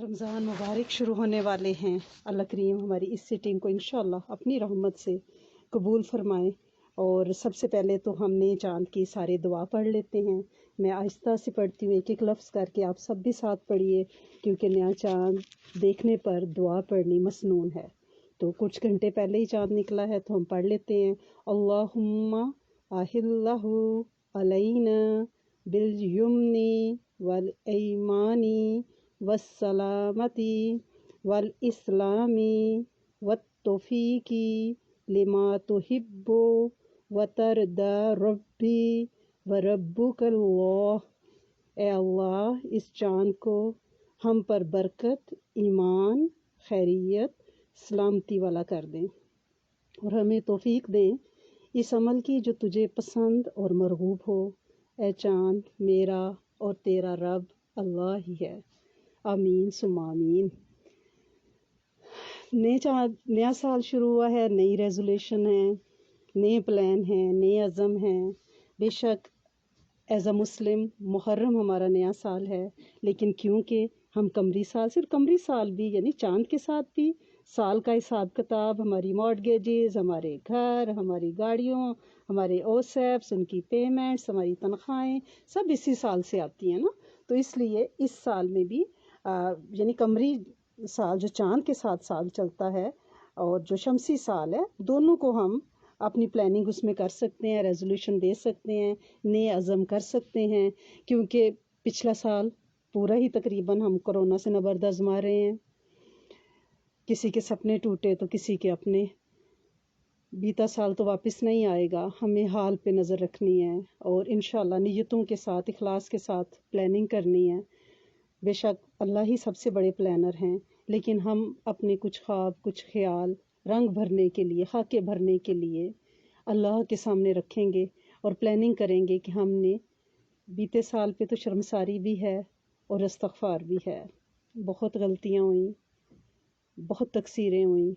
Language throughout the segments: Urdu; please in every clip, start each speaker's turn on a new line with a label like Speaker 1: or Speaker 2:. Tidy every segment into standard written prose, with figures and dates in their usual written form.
Speaker 1: رمضان مبارک شروع ہونے والے ہیں۔ اللہ کریم ہماری اس سیٹنگ کو انشاءاللہ اپنی رحمت سے قبول فرمائے۔ اور سب سے پہلے تو ہم نے چاند کی سارے دعا پڑھ لیتے ہیں۔ میں آہستہ سے پڑھتی ہوں، ایک ایک لفظ کر کے آپ سب بھی ساتھ پڑھیے، کیونکہ نیا چاند دیکھنے پر دعا پڑھنی مسنون ہے۔ تو کچھ گھنٹے پہلے ہی چاند نکلا ہے تو ہم پڑھ لیتے ہیں۔ اللہم اہلہ علینا بالیمن والایمان والسلامتی والاسلام والتوفیق لما تحب وترضى ربی وربک اللہ۔ اے اللہ اس چاند کو ہم پر برکت، ایمان، خیریت، سلامتی والا کر دیں اور ہمیں توفیق دیں اس عمل کی جو تجھے پسند اور مرغوب ہو۔ اے چاند میرا اور تیرا رب اللہ ہی ہے۔ آمین ثم آمین۔ نیا سال شروع ہوا ہے، نئی ریزولیشن ہے، نئے پلان ہیں، نئے عزم ہیں۔ بے شک ایز اے مسلم محرم ہمارا نیا سال ہے، لیکن کیونکہ ہم قمری سال، صرف قمری سال بھی یعنی چاند کے ساتھ بھی سال کا حساب کتاب، ہماری مارٹگیجز، ہمارے گھر، ہماری گاڑیوں، ہمارے اوسیپس، ان کی پیمنٹس، ہماری تنخواہیں سب اسی سال سے آتی ہیں نا۔ تو اس لیے اس سال میں بھی یعنی قمری سال جو چاند کے ساتھ سال چلتا ہے اور جو شمسی سال ہے، دونوں کو ہم اپنی پلاننگ اس میں کر سکتے ہیں، ریزولوشن دے سکتے ہیں، نئے عزم کر سکتے ہیں، کیونکہ پچھلا سال پورا ہی تقریباً ہم کورونا سے نبرد آزما رہے ہیں۔ کسی کے سپنے ٹوٹے تو کسی کے اپنے۔ بیتا سال تو واپس نہیں آئے گا، ہمیں حال پہ نظر رکھنی ہے اور انشاءاللہ نیتوں کے ساتھ، اخلاص کے ساتھ پلاننگ کرنی ہے۔ بے شک اللہ ہی سب سے بڑے پلانر ہیں، لیکن ہم اپنے کچھ خواب، کچھ خیال رنگ بھرنے کے لیے، خاکے بھرنے کے لیے اللہ کے سامنے رکھیں گے اور پلاننگ کریں گے کہ ہم نے بیتے سال پہ تو شرمساری بھی ہے اور استغفار بھی ہے، بہت غلطیاں ہوئیں، بہت تقصیریں ہوئیں۔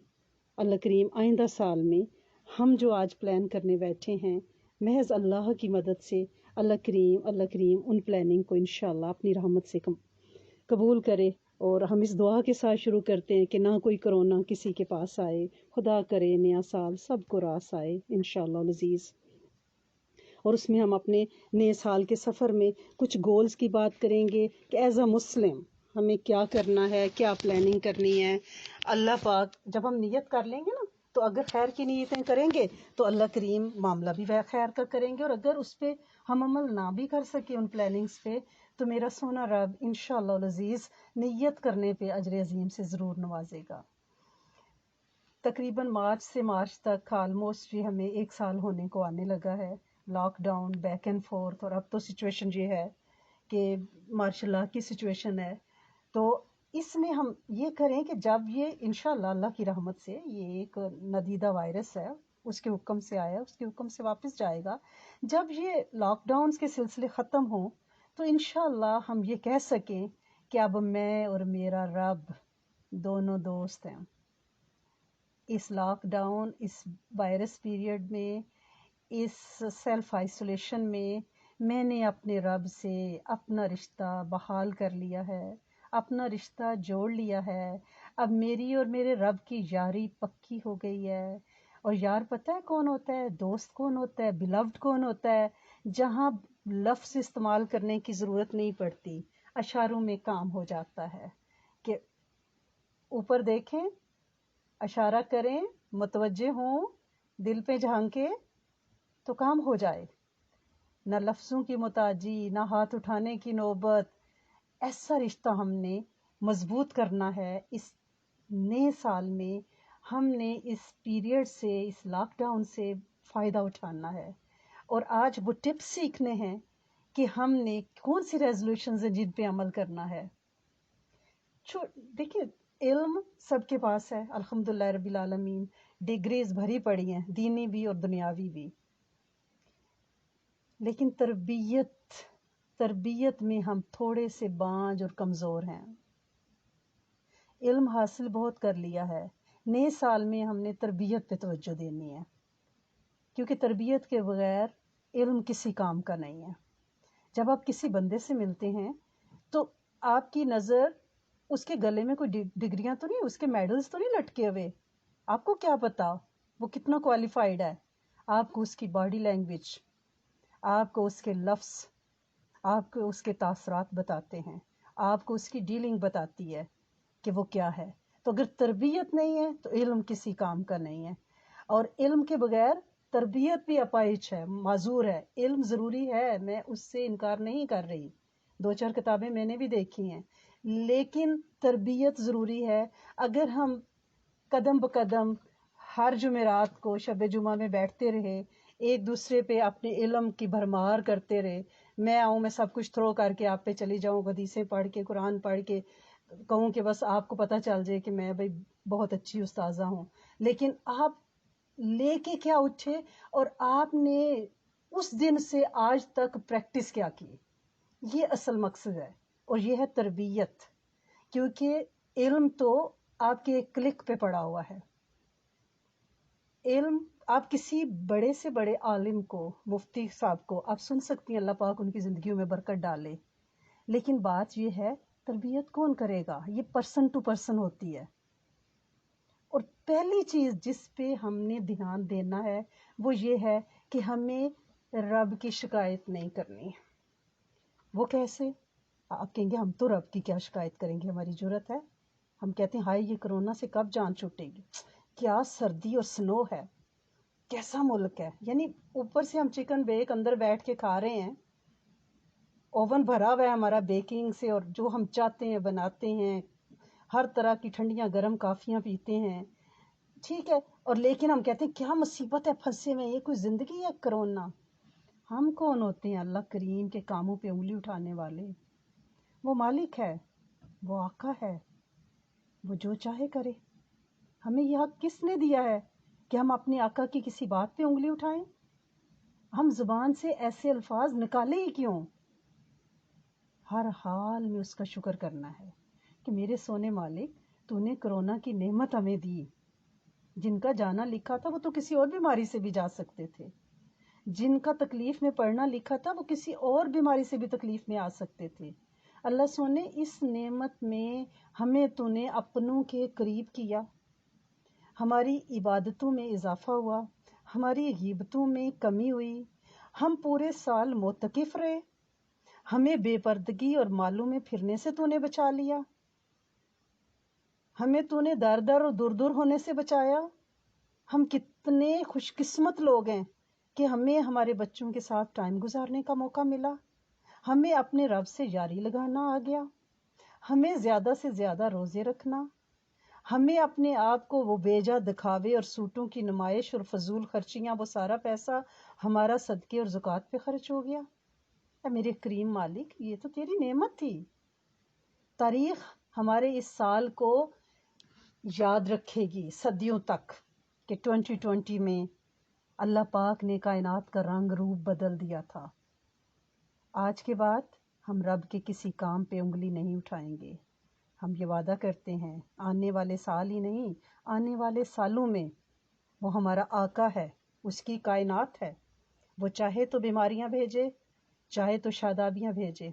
Speaker 1: اللہ کریم آئندہ سال میں ہم جو آج پلان کرنے بیٹھے ہیں، محض اللہ کی مدد سے اللہ کریم ان پلاننگ کو انشاءاللہ اپنی رحمت سے قبول کرے۔ اور ہم اس دعا کے ساتھ شروع کرتے ہیں کہ نہ کوئی کرونا کسی کے پاس آئے، خدا کرے نیا سال سب کو راس آئے انشاءاللہ العزیز۔ اور اس میں ہم اپنے نئے سال کے سفر میں کچھ گولز کی بات کریں گے کہ ایز اے مسلم ہمیں کیا کرنا ہے، کیا پلاننگ کرنی ہے۔ اللہ پاک جب ہم نیت کر لیں گے نا، تو اگر خیر کی نیتیں کریں گے تو اللہ کریم معاملہ بھی خیر کا کریں گے، اور اگر اس پہ ہم عمل نہ بھی کر سکے ان پلاننگز پہ، تو میرا سونا رب انشاءاللہ العزیز نیت کرنے پہ اجر عظیم سے ضرور نوازے گا۔ تقریباً مارچ سے مارچ تک آلموسٹ یہ ہمیں ایک سال ہونے کو آنے لگا ہے، lockdown, back and forth, اور اب تو سچویشن یہ ہے کہ ماشاء اللہ کی سچویشن ہے۔ تو اس میں ہم یہ کریں کہ جب یہ انشاءاللہ اللہ کی رحمت سے یہ ایک ندیدہ وائرس ہے، اس کے حکم سے آیا، اس کے حکم سے واپس جائے گا، جب یہ لاک ڈاؤنز کے سلسلے ختم ہوں تو انشاءاللہ ہم یہ کہہ سکیں کہ اب میں اور میرا رب دونوں دوست ہیں۔ اس لاک ڈاؤن، اس وائرس پیریڈ میں، اس سیلف آئسولیشن میں نے اپنے رب سے اپنا رشتہ بحال کر لیا ہے، اپنا رشتہ جوڑ لیا ہے۔ اب میری اور میرے رب کی یاری پکی ہو گئی ہے۔ اور یار پتہ ہے کون ہوتا ہے، دوست کون ہوتا ہے، بیلوڈ کون ہوتا ہے؟ جہاں لفظ استعمال کرنے کی ضرورت نہیں پڑتی، اشاروں میں کام ہو جاتا ہے کہ اوپر دیکھیں، اشارہ کریں، متوجہ ہوں، دل پہ جھانکے تو کام ہو جائے۔ نہ لفظوں کی محتاجی، نہ ہاتھ اٹھانے کی نوبت۔ ایسا رشتہ ہم نے مضبوط کرنا ہے اس نئے سال میں۔ ہم نے اس پیریڈ سے، اس لاک ڈاؤن سے فائدہ اٹھانا ہے، اور آج وہ ٹپس سیکھنے ہیں کہ ہم نے کون سی ریزولوشنز ہیں جن پہ عمل کرنا ہے۔ دیکھیں، علم سب کے پاس ہے الحمدللہ رب العالمین، ڈگریز بھری پڑی ہیں، دینی بھی اور دنیاوی بھی، لیکن تربیت میں ہم تھوڑے سے بانج اور کمزور ہیں۔ علم حاصل بہت کر لیا ہے، نئے سال میں ہم نے تربیت پہ توجہ دینی ہے، کیونکہ تربیت کے بغیر علم کسی کام کا نہیں ہے۔ جب آپ کسی بندے سے ملتے ہیں تو آپ کی نظر اس کے گلے میں کوئی ڈگریاں تو نہیں، اس کے میڈلز تو نہیں لٹکے ہوئے. آپ کو کیا پتا وہ کتنا کوالیفائڈ ہے؟ آپ کو اس کی باڈی لینگویج، آپ کو اس کے لفظ، آپ کو اس کے تاثرات بتاتے ہیں، آپ کو اس کی ڈیلنگ بتاتی ہے کہ وہ کیا ہے. تو اگر تربیت نہیں ہے تو علم کسی کام کا نہیں ہے. اور علم کے بغیر تربیت بھی اپائچ ہے، معذور ہے. علم ضروری ہے، میں اس سے انکار نہیں کر رہی، 2-4 کتابیں میں نے بھی دیکھی ہیں، لیکن تربیت ضروری ہے. اگر ہم قدم بقدم ہر جمعرات کو شب جمعہ میں بیٹھتے رہے، ایک دوسرے پہ اپنے علم کی بھرمار کرتے رہے، میں آؤں میں سب کچھ تھرو کر کے آپ پہ چلی جاؤں، حدیثیں پڑھ کے، قرآن پڑھ کے کہوں کہ بس آپ کو پتہ چل جائے کہ میں بھائی بہت اچھی استاذہ ہوں، لیکن آپ لے کے کیا اٹھے اور آپ نے اس دن سے آج تک پریکٹس کیا کی، یہ اصل مقصد ہے. اور یہ ہے تربیت، کیونکہ علم تو آپ کے ایک کلک پہ پڑا ہوا ہے. علم آپ کسی بڑے سے بڑے عالم کو، مفتی صاحب کو آپ سن سکتی ہیں، اللہ پاک ان کی زندگیوں میں برکت ڈالے، لیکن بات یہ ہے تربیت کون کرے گا؟ یہ پرسن ٹو پرسن ہوتی ہے. اور پہلی چیز جس پہ ہم نے دھیان دینا ہے وہ یہ ہے کہ ہمیں رب کی شکایت نہیں کرنی. وہ کیسے؟ آپ کہیں گے ہم تو رب کی کیا شکایت کریں گے، ہماری جرت ہے؟ ہم کہتے ہیں ہائے یہ کرونا سے کب جان چھوٹے گی، کیا سردی اور سنو ہے، کیسا ملک ہے. یعنی اوپر سے ہم چکن بیک اندر بیٹھ کے کھا رہے ہیں، اوون بھرا ہوا ہے ہمارا بیکنگ سے، اور جو ہم چاہتے ہیں بناتے ہیں، ہر طرح کی ٹھنڈیاں گرم کافیاں پیتے ہیں، ٹھیک ہے. اور لیکن ہم کہتے ہیں کیا مصیبت ہے، پھنسے میں، یہ کوئی زندگی ہے کرونا. ہم کون ہوتے ہیں اللہ کریم کے کاموں پہ انگلی اٹھانے والے؟ وہ مالک ہے، وہ آقا ہے، وہ جو چاہے کرے. ہمیں یہ حق کس نے دیا ہے کہ ہم اپنے آقا کی کسی بات پہ انگلی اٹھائیں؟ ہم زبان سے ایسے الفاظ نکالیں ہی کیوں؟ ہر حال میں اس کا شکر کرنا ہے کہ میرے سونے مالک تو نے کرونا کی نعمت ہمیں دی. جن کا جانا لکھا تھا وہ تو کسی اور بیماری سے بھی جا سکتے تھے، جن کا تکلیف میں پڑھنا لکھا تھا وہ کسی اور بیماری سے بھی تکلیف میں آ سکتے تھے. اللہ سونے اس نعمت میں ہمیں تو نے اپنوں کے قریب کیا، ہماری عبادتوں میں اضافہ ہوا، ہماری غیبتوں میں کمی ہوئی، ہم پورے سال معتکف رہے، ہمیں بے پردگی اور مالوں میں پھرنے سے تو نے بچا لیا، ہمیں تو نے در در اور دور دور ہونے سے بچایا. ہم کتنے خوش قسمت لوگ ہیں کہ ہمیں ہمارے بچوں کے ساتھ ٹائم گزارنے کا موقع ملا، ہمیں اپنے رب سے یاری لگانا آ گیا، ہمیں زیادہ سے زیادہ روزے رکھنا، ہمیں اپنے آپ کو وہ بیجا دکھاوے اور سوٹوں کی نمائش اور فضول خرچیاں، وہ سارا پیسہ ہمارا صدقے اور زکوٰۃ پہ خرچ ہو گیا. اے میرے کریم مالک یہ تو تیری نعمت تھی. تاریخ ہمارے اس سال کو یاد رکھے گی صدیوں تک کہ 2020 میں اللہ پاک نے کائنات کا رنگ روپ بدل دیا تھا. آج کے بعد ہم رب کے کسی کام پہ انگلی نہیں اٹھائیں گے. ہم یہ وعدہ کرتے ہیں آنے والے سال ہی نہیں، آنے والے سالوں میں وہ ہمارا آقا ہے، اس کی کائنات ہے، وہ چاہے تو بیماریاں بھیجے، چاہے تو شادابیاں بھیجے،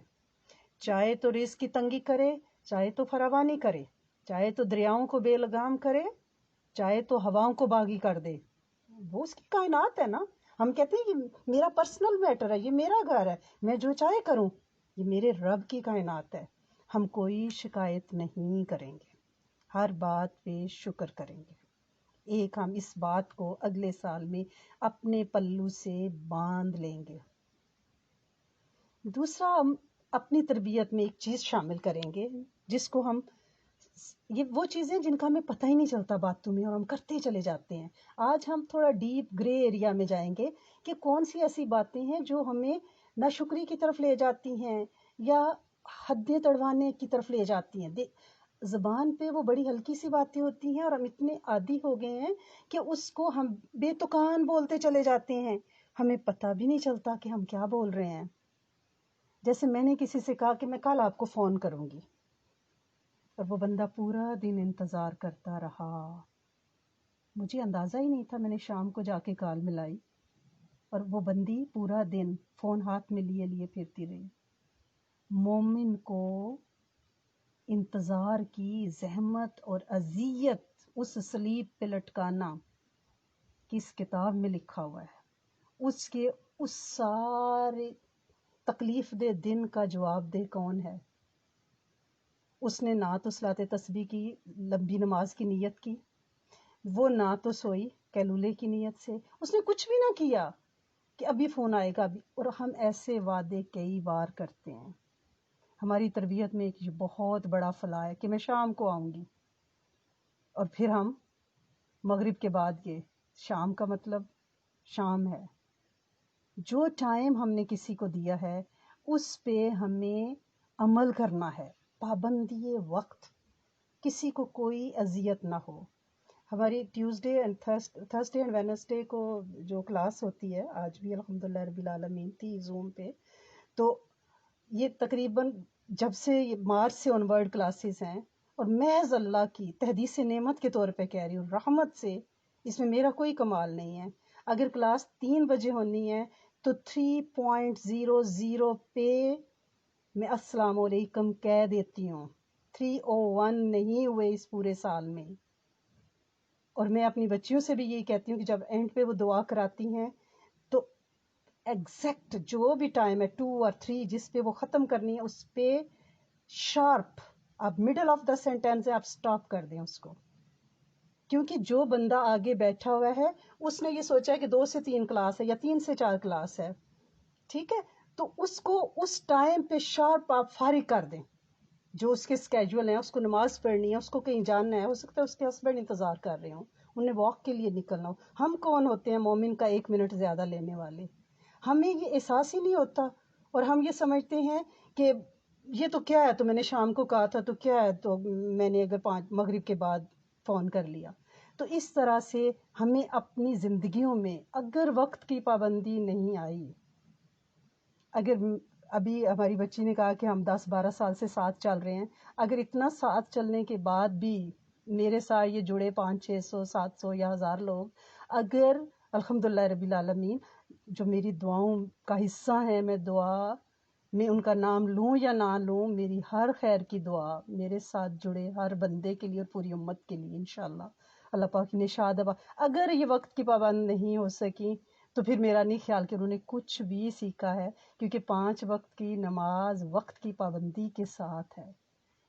Speaker 1: چاہے تو رزق کی تنگی کرے، چاہے تو فراوانی کرے، چاہے تو دریاؤں کو بے لگام کرے، چاہے تو ہواؤں کو باغی کر دے. وہ اس کی کائنات ہے نا. ہم کہتے ہیں کہ میرا پرسنل میٹر ہے، یہ میرا گھر ہے، میں جو چاہے کروں. یہ میرے رب کی کائنات ہے. ہم کوئی شکایت نہیں کریں گے، ہر بات پہ شکر کریں گے. ایک ہم اس بات کو اگلے سال میں اپنے پلو سے باندھ لیں گے. دوسرا ہم اپنی تربیت میں ایک چیز شامل کریں گے جس کو ہم، یہ وہ چیزیں جن کا ہمیں پتہ ہی نہیں چلتا باتوں میں اور ہم کرتے چلے جاتے ہیں. آج ہم تھوڑا ڈیپ گرے ایریا میں جائیں گے کہ کون سی ایسی باتیں ہیں جو ہمیں ناشکری کی طرف لے جاتی ہیں یا حدیں تڑوانے کی طرف لے جاتی ہیں. زبان پہ وہ بڑی ہلکی سی باتیں ہوتی ہیں اور ہم اتنے عادی ہو گئے ہیں کہ اس کو ہم بے تکان بولتے چلے جاتے ہیں، ہمیں پتہ بھی نہیں چلتا کہ ہم کیا بول رہے ہیں. جیسے میں نے کسی سے کہا کہ میں کل آپ کو فون کروں گی، اور وہ بندہ پورا دن انتظار کرتا رہا. مجھے اندازہ ہی نہیں تھا، میں نے شام کو جا کے کال ملائی اور وہ بندی پورا دن فون ہاتھ میں لیے لیے پھرتی رہی. مومن کو انتظار کی زحمت اور اذیت اس سلیب پہ لٹکانا کس کتاب میں لکھا ہوا ہے؟ اس سارے تکلیف دہ دن کا جواب دہ کون ہے؟ اس نے نہ تو صلاۃ تسبیح کی لمبی نماز کی نیت کی، وہ نہ تو سوئی کیلولے کی نیت سے، اس نے کچھ بھی نہ کیا کہ ابھی فون آئے گا ابھی. اور ہم ایسے وعدے کئی بار کرتے ہیں. ہماری تربیت میں ایک بہت بڑا فلاح ہے کہ میں شام کو آؤں گی، اور پھر ہم مغرب کے بعد گئے. شام کا مطلب شام ہے. جو ٹائم ہم نے کسی کو دیا ہے اس پہ ہمیں عمل کرنا ہے، پابندی وقت، کسی کو کوئی اذیت نہ ہو. ہماری Tuesday and Thursday and Wednesday کو جو کلاس ہوتی ہے، آج بھی الحمدللہ رب العالمین تھی زوم پہ، تو یہ تقریباً جب سے مارچ سے آن ورڈ کلاسز ہیں، اور محض اللہ کی تحدیث نعمت کے طور پہ کہہ رہی ہوں، رحمت سے، اس میں میرا کوئی کمال نہیں ہے. اگر کلاس 3 بجے ہونی ہے تو 3.00 پہ میں السلام علیکم کہہ دیتی ہوں. 3:01 نہیں ہوئے اس پورے سال میں. اور میں اپنی بچیوں سے بھی یہی کہتی ہوں کہ جب اینڈ پہ وہ دعا کراتی ہیں تو ایگزیکٹ جو بھی ٹائم ہے 2 اور 3 جس پہ وہ ختم کرنی ہے، اس پہ شارپ آپ مڈل آف دا سینٹینس آپ سٹاپ کر دیں اس کو. کیونکہ جو بندہ آگے بیٹھا ہوا ہے اس نے یہ سوچا ہے کہ 2 سے 3 کلاس ہے یا 3 سے 4 کلاس ہے، ٹھیک ہے، تو اس کو اس ٹائم پہ شارپ آپ فارغ کر دیں. جو اس کے اسکیجول ہیں، اس کو نماز پڑھنی ہے، اس کو کہیں جاننا ہے، ہو سکتا ہے اس کے ہسبینڈ انتظار کر رہے ہوں، انہیں واک کے لیے نکلنا ہو. ہم کون ہوتے ہیں مومن کا 1 منٹ زیادہ لینے والے؟ ہمیں یہ احساس ہی نہیں ہوتا، اور ہم یہ سمجھتے ہیں کہ یہ تو کیا ہے، تو میں نے شام کو کہا تھا تو کیا ہے، تو میں نے اگر 5 مغرب کے بعد فون کر لیا. تو اس طرح سے ہمیں اپنی زندگیوں میں اگر وقت کی پابندی نہیں آئی، اگر ابھی ہماری بچی نے کہا کہ ہم 10-12 سال سے ساتھ چل رہے ہیں، اگر اتنا ساتھ چلنے کے بعد بھی میرے ساتھ یہ جڑے 500-600-700 یا 1000 لوگ، اگر الحمدللہ رب العالمین جو میری دعاؤں کا حصہ ہیں، میں دعا میں ان کا نام لوں یا نہ لوں، میری ہر خیر کی دعا میرے ساتھ جڑے ہر بندے کے لیے اور پوری امت کے لیے انشاءاللہ اللہ پاک نے شاد ابا. اگر یہ وقت کی پابند نہیں ہو سکی تو پھر میرا نہیں خیال کہ انہوں نے کچھ بھی سیکھا ہے، کیونکہ 5 وقت کی نماز وقت کی پابندی کے ساتھ ہے.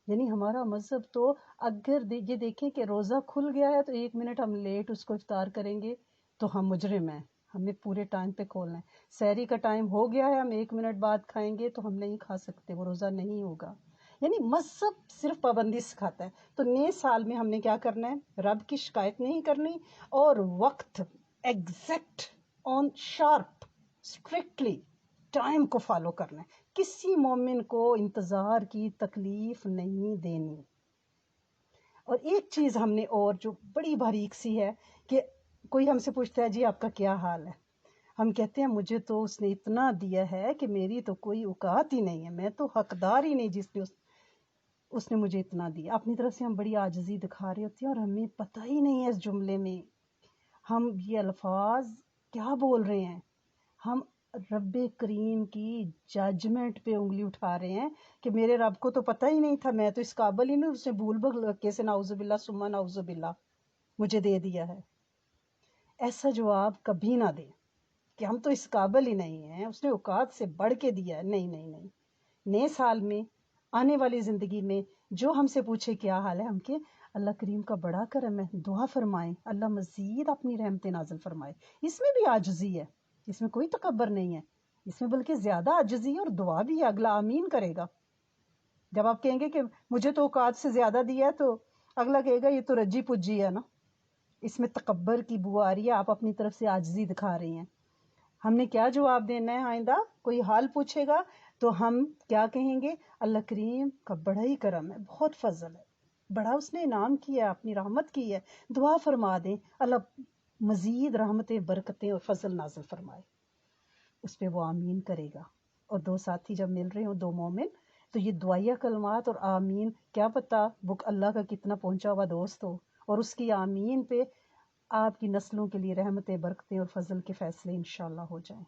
Speaker 1: یعنی ہمارا مذہب تو اگر یہ دیکھیں کہ روزہ کھل گیا ہے تو 1 منٹ ہم لیٹ اس کو افطار کریں گے تو ہم مجرم ہیں، ہمیں پورے ٹائم پہ کھولنا ہے. سحری کا ٹائم ہو گیا ہے، ہم 1 منٹ بعد کھائیں گے تو ہم نہیں کھا سکتے، وہ روزہ نہیں ہوگا. یعنی مذہب صرف پابندی سکھاتا ہے. تو نئے سال میں ہم نے کیا کرنا ہے؟ رب کی شکایت نہیں کرنی، اور وقت ایگزیکٹ آن شارپ اسٹرکٹلی ٹائم کو فالو کرنا ہے. کسی مومن کو انتظار کی تکلیف نہیں دینی. اور ایک چیز ہم نے اور جو بڑی باریک سی ہے کہ کوئی ہم سے پوچھتا ہے جی آپ کا کیا حال ہے، ہم کہتے ہیں مجھے تو اس نے اتنا دیا ہے کہ میری تو کوئی اوقات ہی نہیں ہے، میں تو حقدار ہی نہیں جس نے اس نے مجھے اتنا دیا. اپنی طرف سے ہم بڑی عاجزی دکھا رہے ہوتے ہیں اور ہمیں پتہ ہی نہیں ہے اس جملے میں ہم یہ الفاظ کیا بول رہے ہیں. ہم رب کریم کی ججمنٹ پہ انگلی اٹھا رہے ہیں کہ میرے رب کو تو پتہ ہی نہیں تھا، میں تو اس قابل ہی نہیں، اس نے بھول بھلکے سے نعوذ باللہ ثم نعوذ باللہ مجھے دے دیا ہے. ایسا جواب کبھی نہ دیں کہ ہم تو اس قابل ہی نہیں ہیں، اس نے اوقات سے بڑھ کے دیا ہے. نہیں نہیں نہیں. نئے سال میں، آنے والی زندگی میں جو ہم سے پوچھے کیا حال ہے، ہم کہ اللہ کریم کا بڑا کرم ہے، دعا فرمائیں اللہ مزید اپنی رحمتیں نازل فرمائے. اس میں بھی عاجزی ہے، اس میں کوئی تکبر نہیں ہے، اس میں بلکہ زیادہ عاجزی ہے، اور دعا بھی ہے. اگلا آمین کرے گا. جب آپ کہیں گے کہ مجھے تو اوقات سے زیادہ دیا ہے تو اگلا کہے گا یہ تو رجی پجی ہے نا. اس میں تکبر کی بو آ رہی ہے، آپ اپنی طرف سے عاجزی دکھا رہی ہیں. ہم نے کیا جواب دینا ہے؟ آئندہ کوئی حال پوچھے گا تو ہم کیا کہیں گے؟ اللہ کریم کا بڑا ہی کرم ہے، بہت فضل ہے، بڑا اس نے انعام کیا ہے، اپنی رحمت کی ہے. دعا فرما دیں اللہ مزید رحمتیں برکتیں اور فضل نازل فرمائے. اس پہ وہ آمین کرے گا. اور 2 ساتھی جب مل رہے ہوں، 2 مومن، تو یہ دعائیہ کلمات اور آمین، کیا پتہ وہ اللہ کا کتنا پہنچا ہوا دوست ہو، اور اس کی آمین پہ آپ کی نسلوں کے لیے رحمتیں برکتیں اور فضل کے فیصلے انشاءاللہ ہو جائیں.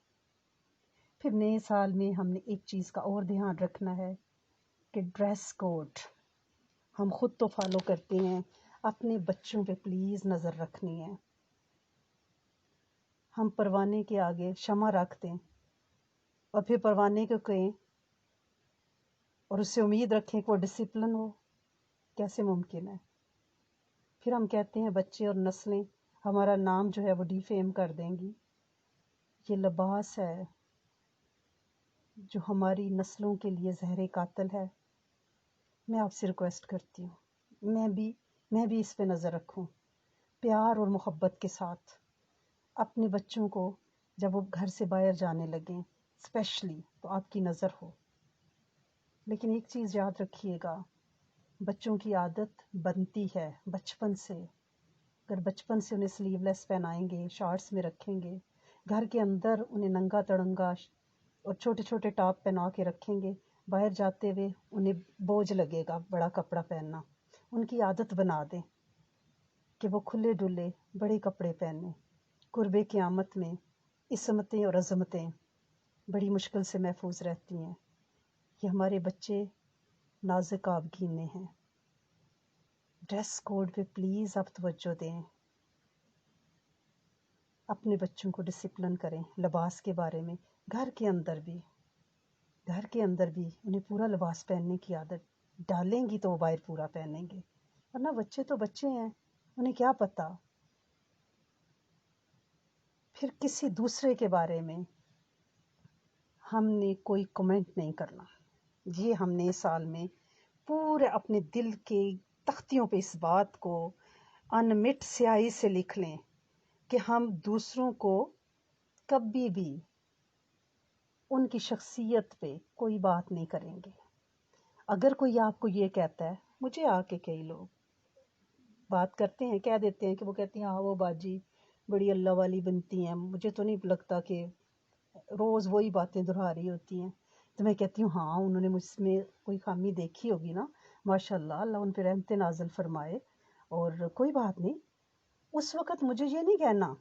Speaker 1: پھر نئے سال میں ہم نے ایک چیز کا اور دھیان رکھنا ہے کہ ڈریس کوڈ. ہم خود تو فالو کرتے ہیں، اپنے بچوں پہ پلیز نظر رکھنی ہے۔ ہم پروانے کے آگے شمع رکھ دیں اور پھر پروانے کو کہیں اور اس سے امید رکھیں کہ وہ ڈسپلن ہو، کیسے ممکن ہے؟ پھر ہم کہتے ہیں بچے اور نسلیں ہمارا نام جو ہے وہ ڈیفیم کر دیں گی۔ یہ لباس ہے جو ہماری نسلوں کے لیے زہر قاتل ہے۔ میں آپ سے ریکویسٹ کرتی ہوں میں بھی اس پہ نظر رکھوں، پیار اور محبت کے ساتھ اپنے بچوں کو جب وہ گھر سے باہر جانے لگیں اسپیشلی تو آپ کی نظر ہو۔ لیکن ایک چیز یاد رکھیے گا، بچوں کی عادت بنتی ہے بچپن سے۔ اگر بچپن سے انہیں سلیو لیس پہنائیں گے، شارٹس میں رکھیں گے، گھر کے اندر انہیں ننگا تڑنگا اور چھوٹے چھوٹے ٹاپ پہنا کے رکھیں گے، باہر جاتے ہوئے انہیں بوجھ لگے گا بڑا کپڑا پہننا۔ ان کی عادت بنا دیں کہ وہ کھلے ڈلے بڑے کپڑے پہنیں۔ قرب قیامت میں عصمتیں اور عظمتیں بڑی مشکل سے محفوظ رہتی ہیں۔ یہ ہمارے بچے نازک آبگینے ہیں۔ ڈریس کوڈ پہ پلیز آپ توجہ دیں، اپنے بچوں کو ڈسپلن کریں لباس کے بارے میں۔ گھر کے اندر بھی انہیں پورا لباس پہننے کی عادت ڈالیں گی تو وہ باہر پورا پہنیں گے، ورنہ بچے تو بچے ہیں، انہیں کیا پتہ۔ پھر کسی دوسرے کے بارے میں ہم نے کوئی کمنٹ نہیں کرنا۔ یہ ہم نے اس سال میں پورے اپنے دل کے تختیوں پہ اس بات کو انمٹ سیاہی سے لکھ لیں کہ ہم دوسروں کو کبھی بھی ان کی شخصیت پہ کوئی بات نہیں کریں گے۔ اگر کوئی آپ کو یہ کہتا ہے، مجھے آ کے کئی لوگ بات کرتے ہیں، کہہ دیتے ہیں کہ وہ کہتی ہیں ہاں وہ باجی بڑی اللہ والی بنتی ہیں، مجھے تو نہیں لگتا کہ روز وہی باتیں دہرا رہی ہوتی ہیں۔ تو میں کہتی ہوں ہاں انہوں نے مجھ میں کوئی خامی دیکھی ہوگی نا، ماشاء اللہ، اللہ ان پہ رحمت نازل فرمائے، اور کوئی بات نہیں۔ اس وقت مجھے یہ نہیں کہنا،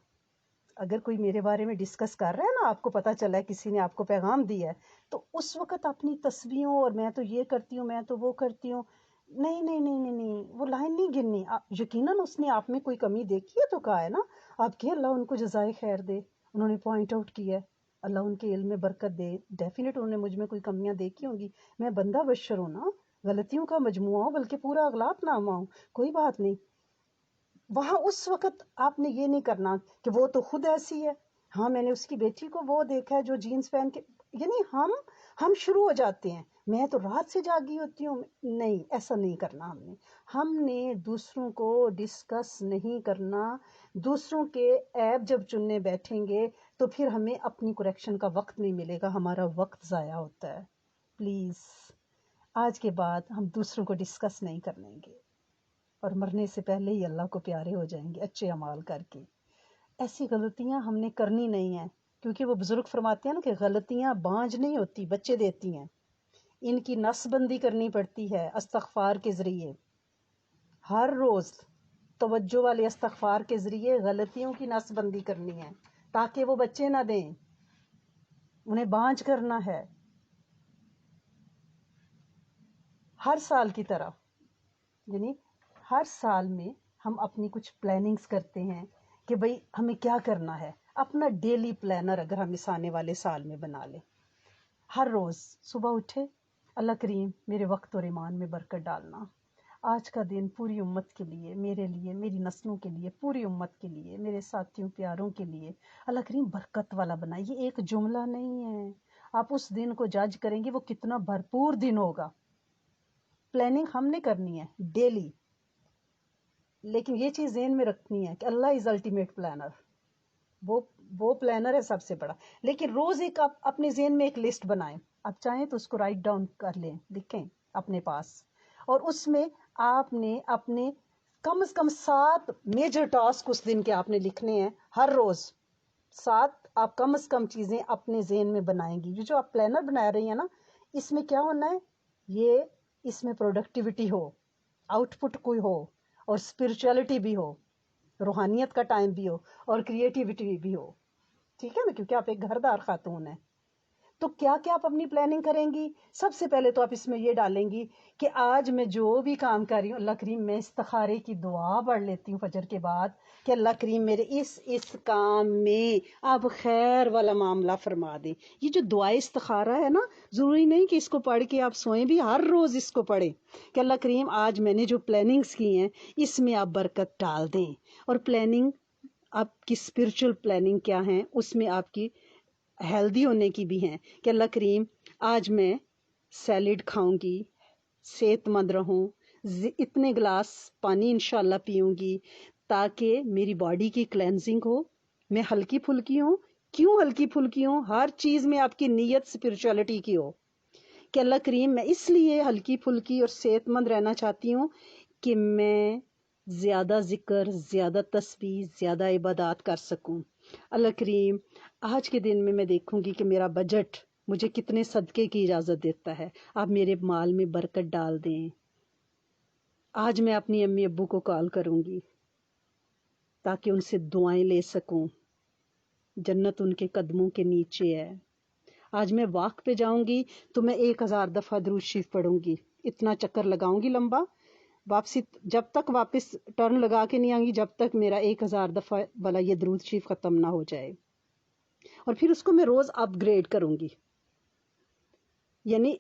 Speaker 1: اگر کوئی میرے بارے میں ڈسکس کر رہا ہے نا، آپ کو پتہ چلا ہے کسی نے آپ کو پیغام دیا ہے، تو اس وقت اپنی تصویروں اور میں تو یہ کرتی ہوں، میں تو وہ کرتی ہوں، نہیں نہیں نہیں نہیں نہیں، وہ لائن نہیں گننی۔ یقیناً اس نے آپ میں کوئی کمی دیکھی ہے تو کہا ہے نا، آپ کہ اللہ ان کو جزائے خیر دے، انہوں نے پوائنٹ آؤٹ کیا ہے، اللہ ان کے علم میں برکت دے۔ ڈیفینیٹ انہوں نے مجھ میں کوئی کمیاں دیکھی ہوں گی، میں بندہ بشر ہوں نا، غلطیوں کا مجموعہ ہوں، بلکہ پورا اغلاط نامہ ہوں، کوئی بات نہیں۔ وہاں اس وقت آپ نے یہ نہیں کرنا کہ وہ تو خود ایسی ہے، ہاں میں نے اس کی بیٹی کو وہ دیکھا ہے جو جینز پہن کے، یعنی ہم شروع ہو جاتے ہیں، میں تو رات سے جاگی ہوتی ہوں۔ نہیں، ایسا نہیں کرنا ہم نے دوسروں کو ڈسکس نہیں کرنا۔ دوسروں کے عیب جب چننے بیٹھیں گے تو پھر ہمیں اپنی کریکشن کا وقت نہیں ملے گا، ہمارا وقت ضائع ہوتا ہے۔ پلیز آج کے بعد ہم دوسروں کو ڈسکس نہیں کریں گے، اور مرنے سے پہلے ہی اللہ کو پیارے ہو جائیں گے اچھے اعمال کر کے۔ ایسی غلطیاں ہم نے کرنی نہیں ہیں، کیونکہ وہ بزرگ فرماتے ہیں نا کہ غلطیاں بانجھ نہیں ہوتی، بچے دیتی ہیں، ان کی نس بندی کرنی پڑتی ہے استغفار کے ذریعے۔ ہر روز توجہ والے استغفار کے ذریعے غلطیوں کی نس بندی کرنی ہے تاکہ وہ بچے نہ دیں، انہیں بانجھ کرنا ہے۔ ہر سال کی طرح، یعنی ہر سال میں ہم اپنی کچھ پلاننگز کرتے ہیں کہ بھئی ہمیں کیا کرنا ہے، اپنا ڈیلی پلانر اگر ہم اس آنے والے سال میں بنا لیں۔ ہر روز صبح اٹھے، اللہ کریم میرے وقت اور ایمان میں برکت ڈالنا، آج کا دن پوری امت کے لیے، میرے لیے، میری نسلوں کے لیے، پوری امت کے لیے، میرے ساتھیوں پیاروں کے لیے اللہ کریم برکت والا بنائے۔ یہ ایک جملہ نہیں ہے، آپ اس دن کو جج کریں گے وہ کتنا بھرپور دن ہوگا۔ پلاننگ ہم نے کرنی ہے ڈیلی، لیکن یہ چیز ذہن میں رکھنی ہے کہ اللہ از الٹیمیٹ پلانر، وہ پلانر ہے سب سے بڑا۔ لیکن روز ایک آپ اپنے ذہن میں ایک لسٹ بنائیں، آپ چاہیں تو اس کو رائٹ ڈاؤن کر لیں، لکھیں اپنے پاس، اور اس میں آپ نے اپنے کم از کم 7 میجر ٹاسک اس دن کے آپ نے لکھنے ہیں، ہر روز 7 آپ کم از کم چیزیں اپنے ذہن میں بنائیں گی۔ یہ جو آپ پلانر بنا رہی ہیں نا، اس میں کیا ہونا ہے، یہ اس میں پروڈکٹیوٹی ہو، آؤٹ پٹ کوئی ہو، اور اسپرچولیٹی بھی ہو، روحانیت کا ٹائم بھی ہو، اور کریٹیوٹی بھی ہو، ٹھیک ہے نا، کیونکہ آپ ایک گھردار خاتون ہیں۔ تو کیا کیا آپ اپنی پلاننگ کریں گی؟ سب سے پہلے تو آپ اس میں یہ ڈالیں گی کہ آج میں جو بھی کام کر رہی ہوں اللہ کریم میں استخارے کی دعا پڑھ لیتی ہوں فجر کے بعد کہ اللہ کریم میرے اس کام میں آپ خیر والا معاملہ فرما دیں. یہ جو دعائے استخارہ ہے نا، ضروری نہیں کہ اس کو پڑھ کے آپ سوئیں بھی، ہر روز اس کو پڑھیں کہ اللہ کریم آج میں نے جو پلاننگز کی ہیں اس میں آپ برکت ڈال دیں. اور پلاننگ آپ کی اسپرچل پلاننگ کیا ہیں، اس میں آپ کی ہیلدی ہونے کی بھی ہیں کہ اللہ کریم آج میں سیلیڈ کھاؤں گی، صحت مند رہوں، اتنے گلاس پانی انشاءاللہ پیوں گی تاکہ میری باڈی کی کلینزنگ ہو، میں ہلکی پھلکی ہوں. کیوں ہلکی پھلکی ہوں؟ ہر چیز میں آپ کی نیت اسپرچولیٹی کی ہو کہ اللہ کریم میں اس لیے ہلکی پھلکی اور صحت مند رہنا چاہتی ہوں کہ میں زیادہ ذکر، زیادہ تسبیح، زیادہ عبادات کر سکوں. اللہ کریم آج کے دن میں دیکھوں گی کہ میرا بجٹ مجھے کتنے صدقے کی اجازت دیتا ہے، آپ میرے مال میں برکت ڈال دیں. آج میں اپنی امی ابو کو کال کروں گی تاکہ ان سے دعائیں لے سکوں، جنت ان کے قدموں کے نیچے ہے. آج میں واک پہ جاؤں گی تو میں 1000 دفعہ درود شریف پڑھوں گی، اتنا چکر لگاؤں گی لمبا، واپسی جب تک واپس ٹرن لگا کے نہیں آؤں گی جب تک میرا 1000 دفعہ والا یہ درود شریف ختم نہ ہو جائے. اور پھر اس کو میں روز اپ گریڈ کروں گی، یعنی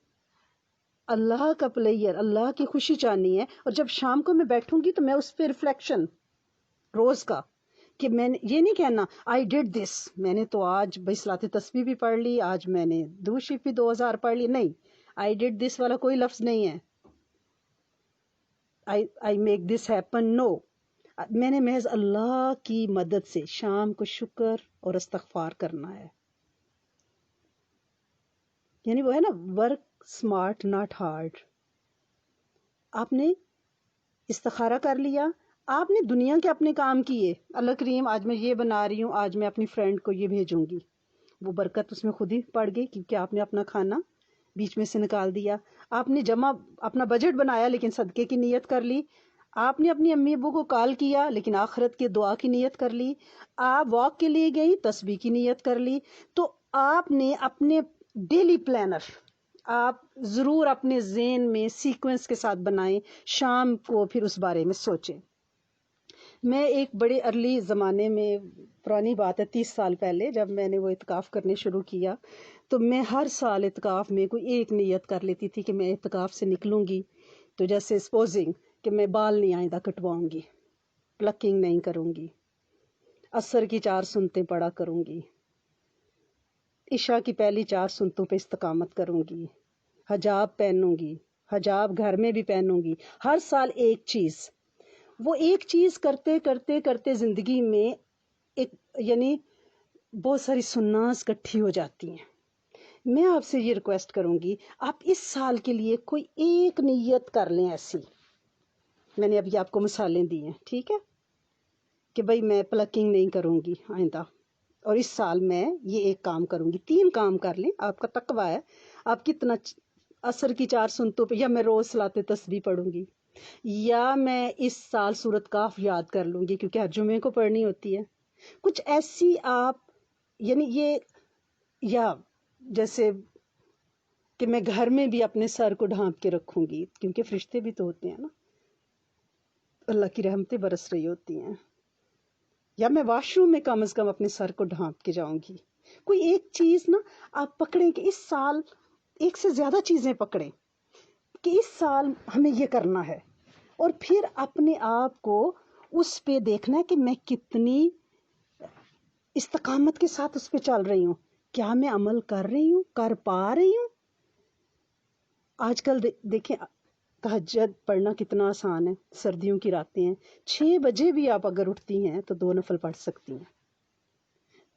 Speaker 1: اللہ کا پلیئر، اللہ کی خوشی چاہنی ہے. اور جب شام کو میں بیٹھوں گی تو میں اس پہ ریفلیکشن روز کا کہ میں نے یہ نہیں کہنا آئی ڈیڈ دس، میں نے تو آج بھائی صلاۃ تسبیح بھی پڑھ لی، آج میں نے درود شریف بھی 2000 پڑھ لی. نہیں، آئی ڈیڈ دس والا کوئی لفظ نہیں ہے، آئی میک دس ہیپن. نو، میں نے محض اللہ کی مدد سے شام کو شکر اور استغفار کرنا ہے. یعنی وہ ہے نا ورک اسمارٹ ناٹ ہارڈ. آپ نے استخارہ کر لیا، آپ نے دنیا کے اپنے کام کیے، اللہ کریم آج میں یہ بنا رہی ہوں، آج میں اپنی فرینڈ کو یہ بھیجوں گی، وہ برکت اس میں خود ہی پڑ گئی کیونکہ آپ نے اپنا کھانا بیچ میں سے نکال دیا. آپ نے جمع اپنا بجٹ بنایا لیکن صدقے کی نیت کر لی. آپ نے اپنی امی ابو کو کال کیا لیکن آخرت کے دعا کی نیت کر لی. آپ واک کے لیے گئی، تسبیح کی نیت کر لی. تو آپ نے اپنے ڈیلی پلانر آپ ضرور اپنے ذہن میں سیکوینس کے ساتھ بنائیں، شام کو پھر اس بارے میں سوچیں. میں ایک بڑے ارلی زمانے میں، پرانی بات ہے 30 سال پہلے، جب میں نے وہ اعتکاف کرنے شروع کیا تو میں ہر سال اعتکاف میں کوئی ایک نیت کر لیتی تھی کہ میں اعتکاف سے نکلوں گی تو جیسے سپوزنگ کہ میں بال نہیں آئندہ کٹواؤں گی، پلکنگ نہیں کروں گی، عصر کی 4 سنتیں پڑھا کروں گی، عشاء کی پہلی 4 سنتوں پہ استقامت کروں گی، حجاب پہنوں گی، حجاب گھر میں بھی پہنوں گی. ہر سال ایک چیز، وہ ایک چیز کرتے کرتے کرتے زندگی میں ایک یعنی بہت ساری سناس اکٹھی ہو جاتی ہیں. میں آپ سے یہ ریکویسٹ کروں گی آپ اس سال کے لیے کوئی ایک نیت کر لیں ایسی. میں نے ابھی آپ کو مثالیں دی ہیں، ٹھیک ہے، کہ بھائی میں پلکنگ نہیں کروں گی آئندہ، اور اس سال میں یہ ایک کام کروں گی. 3 کام کر لیں، آپ کا تقویٰ ہے. آپ کتنا عصر کی 4 سنتوں پہ، یا میں روز صلاۃ تسبیح پڑھوں گی، یا میں اس سال سورۃ کاف یاد کر لوں گی کیونکہ ہر جمعے کو پڑھنی ہوتی ہے. کچھ ایسی آپ یعنی یہ، یا جیسے کہ میں گھر میں بھی اپنے سر کو ڈھانپ کے رکھوں گی کیونکہ فرشتے بھی تو ہوتے ہیں نا، اللہ کی رحمتیں برس رہی ہوتی ہیں. یا میں واش روم میں کم از کم اپنے سر کو ڈھانپ کے جاؤں گی. کوئی ایک چیز نا آپ پکڑیں کہ اس سال ایک سے زیادہ چیزیں پکڑیں کہ اس سال ہمیں یہ کرنا ہے، اور پھر اپنے آپ کو اس پہ دیکھنا ہے کہ میں کتنی استقامت کے ساتھ اس پہ چل رہی ہوں، کیا میں عمل کر رہی ہوں، کر پا رہی ہوں. آج کل دیکھیں تہجد پڑھنا کتنا آسان ہے. سردیوں کی راتیں ہیں، 6 بجے بھی آپ اگر اٹھتی ہیں تو 2 نفل پڑھ سکتی ہیں.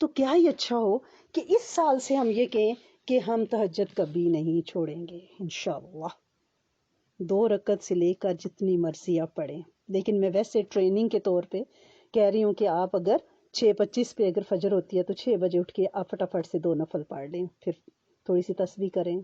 Speaker 1: تو کیا ہی اچھا ہو کہ اس سال سے ہم یہ کہیں کہ ہم تہجد کبھی نہیں چھوڑیں گے انشاءاللہ. 2 رکعت سے لے کر جتنی مرضی آپ پڑھیں. لیکن میں ویسے ٹریننگ کے طور پہ کہہ رہی ہوں کہ آپ اگر 6:25 پہ اگر فجر ہوتی ہے تو 6 بجے اٹھ کے آپ فٹافٹ سے 2 نفل پڑھ لیں، پھر تھوڑی سی تسبیح کریں،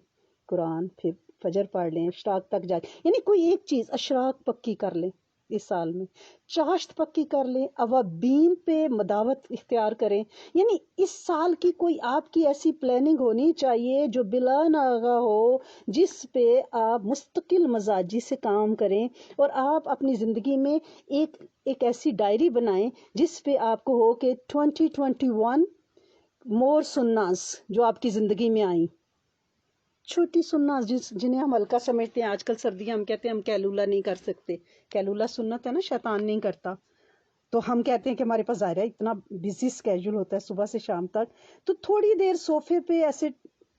Speaker 1: قرآن، پھر فجر پڑھ لیں، اشراق تک جا کے، یعنی کوئی ایک چیز اشراق پکی کر لیں. اس سال میں چاشت پکی کر لیں، اوابین پہ مداوت اختیار کریں. یعنی اس سال کی کوئی آپ کی ایسی پلاننگ ہونی چاہیے جو بلا ناغہ ہو، جس پہ آپ مستقل مزاجی سے کام کریں، اور آپ اپنی زندگی میں ایک ایسی ڈائری بنائیں جس پہ آپ کو ہو کہ 2021 مور سناس جو آپ کی زندگی میں آئیں، چھوٹی سننا جنہیں ہم ہلکا سمجھتے ہیں. آج کل سردیاں ہم کہتے ہیں ہم کیلولا نہیں کر سکتے. کیلولا سنت ہے نا، شیطان نہیں کرتا. تو ہم کہتے ہیں کہ ہمارے پاس ظاہر ہے اتنا بزی اسکیجول ہوتا ہے صبح سے شام تک، تو تھوڑی دیر صوفے پہ ایسے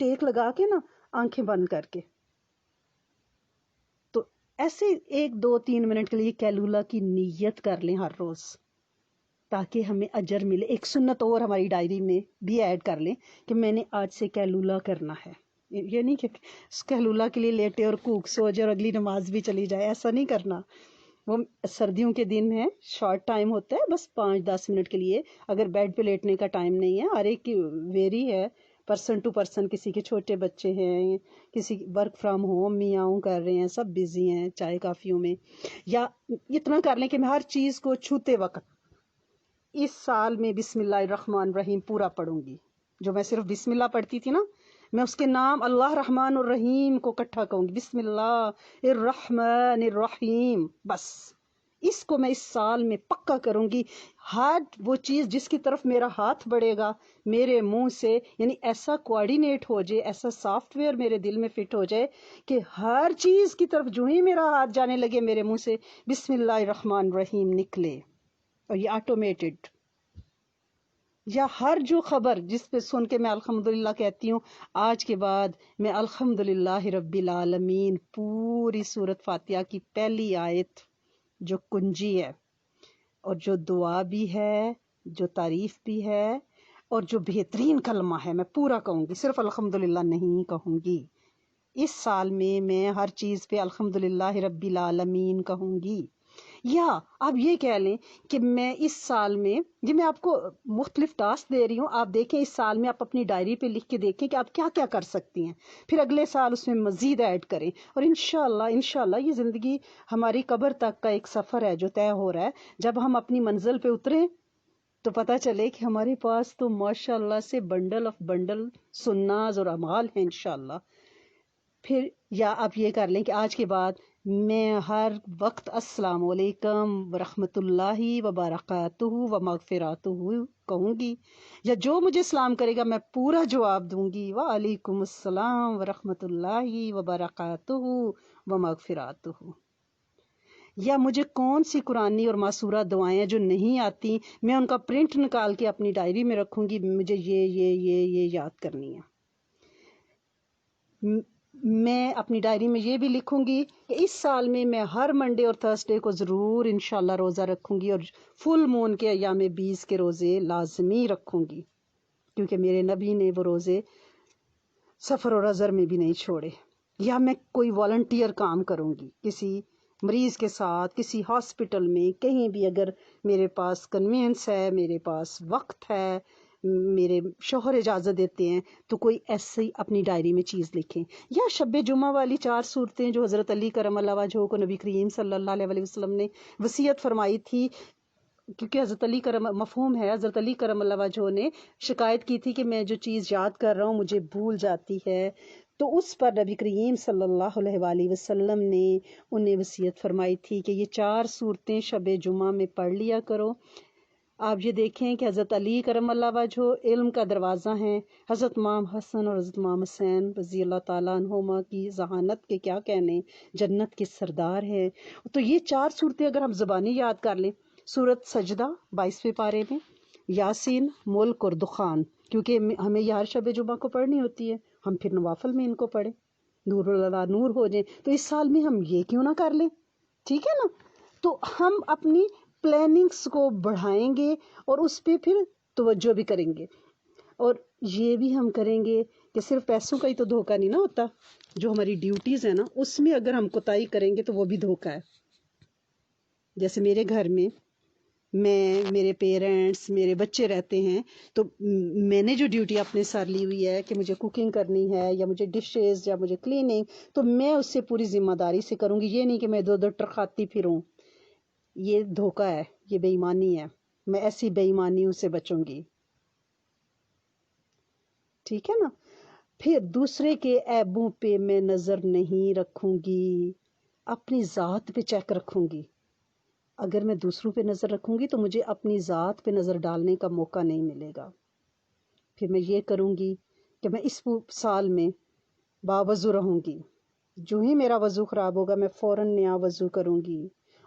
Speaker 1: ٹیک لگا کے نا، آنکھیں بند کر کے، تو ایسے 1 2 3 منٹ کے لیے کیلولا کی نیت کر لیں ہر روز، تاکہ ہمیں اجر ملے. ایک سنت اور ہماری ڈائری میں بھی ایڈ کر لیں کہ میں نے آج سے کیلولا کرنا ہے. یہ نہیں کہ کیلولا کے لیے لیٹے اور کوک سو جائے اور اگلی نماز بھی چلی جائے، ایسا نہیں کرنا. وہ سردیوں کے دن ہے، شارٹ ٹائم ہوتا ہے، بس 5 10 منٹ کے لیے. اگر بیڈ پہ لیٹنے کا ٹائم نہیں ہے، ہر ایک کی ویری ہے پرسن ٹو پرسن، کسی کے چھوٹے بچے ہیں، کسی ورک فرام ہوم میاؤں کر رہے ہیں، سب بزی ہیں چائے کافیوں میں. یا اتنا کر لیں کہ میں ہر چیز کو چھوتے وقت اس سال میں بسم اللہ الرحمن الرحیم پورا پڑھوں گی. جو میں صرف بسم اللہ پڑھتی تھی نا، میں اس کے نام اللہ رحمان الرحیم کو اکٹھا کہوں گی، بسم اللہ الرحمن الرحیم. بس اس کو میں اس سال میں پکا کروں گی. ہر وہ چیز جس کی طرف میرا ہاتھ بڑھے گا میرے منہ سے، یعنی ایسا کوآرڈینیٹ ہو جائے، ایسا سافٹ ویئر میرے دل میں فٹ ہو جائے کہ ہر چیز کی طرف جو ہی میرا ہاتھ جانے لگے میرے منہ سے بسم اللہ الرحمن الرحیم نکلے. اور یہ آٹومیٹڈ. یا ہر جو خبر جس پہ سن کے میں الحمدللہ کہتی ہوں، آج کے بعد میں الحمدللہ رب العالمین پوری سورۃ فاتحہ کی پہلی آیت جو کنجی ہے اور جو دعا بھی ہے، جو تعریف بھی ہے، اور جو بہترین کلمہ ہے، میں پورا کہوں گی، صرف الحمدللہ نہیں کہوں گی. اس سال میں ہر چیز پہ الحمدللہ رب العالمین کہوں گی. یا آپ یہ کہہ لیں کہ میں اس سال میں، یہ میں آپ کو مختلف ٹاسک دے رہی ہوں، آپ دیکھیں اس سال میں آپ اپنی ڈائری پہ لکھ کے دیکھیں کہ آپ کیا کیا کر سکتی ہیں، پھر اگلے سال اس میں مزید ایڈ کریں. اور انشاءاللہ یہ زندگی ہماری قبر تک کا ایک سفر ہے جو طے ہو رہا ہے. جب ہم اپنی منزل پہ اتریں تو پتہ چلے کہ ہمارے پاس تو ماشاءاللہ سے بنڈل آف بنڈل سناز اور اعمال ہیں انشاءاللہ. پھر یا آپ یہ کر لیں کہ آج کے بعد میں ہر وقت السلام علیکم ورحمۃ اللہ وبرکاتہ ومغفراتہ کہوں گی، یا جو مجھے سلام کرے گا میں پورا جواب دوں گی، وعلیکم السلام ورحمۃ اللہ وبرکاتہ ومغفراتہ. یا مجھے کون سی قرآنی اور معصورہ دعائیں جو نہیں آتی میں ان کا پرنٹ نکال کے اپنی ڈائری میں رکھوں گی، مجھے یہ یاد کرنی ہے. میں اپنی ڈائری میں یہ بھی لکھوں گی کہ اس سال میں ہر منڈے اور تھرسڈے کو ضرور انشاءاللہ روزہ رکھوں گی، اور فل مون کے ایام 20 کے روزے لازمی رکھوں گی، کیونکہ میرے نبی نے وہ روزے سفر اور حضر میں بھی نہیں چھوڑے. یا میں کوئی والنٹیئر کام کروں گی کسی مریض کے ساتھ، کسی ہاسپٹل میں، کہیں بھی اگر میرے پاس کنوینس ہے، میرے پاس وقت ہے، میرے شوہر اجازت دیتے ہیں، تو کوئی ایسی اپنی ڈائری میں چیز لکھیں. یا شب جمعہ والی 4 صورتیں جو حضرت علی کرم اللہ وجہہ کو نبی کریم صلی اللہ علیہ وسلم نے وصیت فرمائی تھی، کیونکہ حضرت علی کرم مفہوم ہے، حضرت علی کرم اللہ وجہہ نے شکایت کی تھی کہ میں جو چیز یاد کر رہا ہوں مجھے بھول جاتی ہے، تو اس پر نبی کریم صلی اللہ علیہ وآلہ وسلم نے انہیں وصیت فرمائی تھی کہ یہ 4 صورتیں شب جمعہ میں پڑھ لیا کرو. آپ یہ دیکھیں کہ حضرت علی کرم اللہ وجہہ علم کا دروازہ ہیں، حضرت امام حسن اور حضرت امام حسین رضی اللہ تعالیٰ عنہما کی ذہانت کے کیا کہنے، جنت کے سردار ہیں. تو یہ 4 صورتیں اگر ہم زبانی یاد کر لیں، سورۃ سجدہ 22ویں پارے میں، یاسین، ملک اور دخان، کیونکہ ہمیں یہ ہر شب جمعہ کو پڑھنی ہوتی ہے، ہم پھر نوافل میں ان کو پڑھیں، نور اللہ نور ہو جائیں. تو اس سال میں ہم یہ کیوں نہ کر لیں، ٹھیک ہے نا. تو ہم اپنی پلاننگز کو بڑھائیں گے اور اس پہ پھر توجہ بھی کریں گے. اور یہ بھی ہم کریں گے کہ صرف پیسوں کا ہی تو دھوکہ نہیں نا ہوتا، جو ہماری ڈیوٹیز ہیں نا اس میں اگر ہم کوتاہی کریں گے تو وہ بھی دھوکہ ہے. جیسے میرے گھر میں میرے پیرنٹس، میرے بچے رہتے ہیں، تو میں نے جو ڈیوٹی اپنے سر لی ہوئی ہے کہ مجھے کوکنگ کرنی ہے یا مجھے ڈشز یا مجھے کلیننگ، تو میں اس سے پوری ذمہ داری سے کروں گی. یہ نہیں کہ میں ادھر ادھر ٹرکاتی پھروں. یہ دھوکہ ہے، یہ بے ایمانی ہے، میں ایسی بے ایمانیوں سے بچوں گی، ٹھیک ہے نا۔ پھر دوسرے کے عیبوں پہ میں نظر نہیں رکھوں گی، اپنی ذات پہ چیک رکھوں گی۔ اگر میں دوسروں پہ نظر رکھوں گی تو مجھے اپنی ذات پہ نظر ڈالنے کا موقع نہیں ملے گا۔ پھر میں یہ کروں گی کہ میں اس سال میں باوضو رہوں گی، جو ہی میرا وضو خراب ہوگا میں فوراً نیا وضو کروں گی،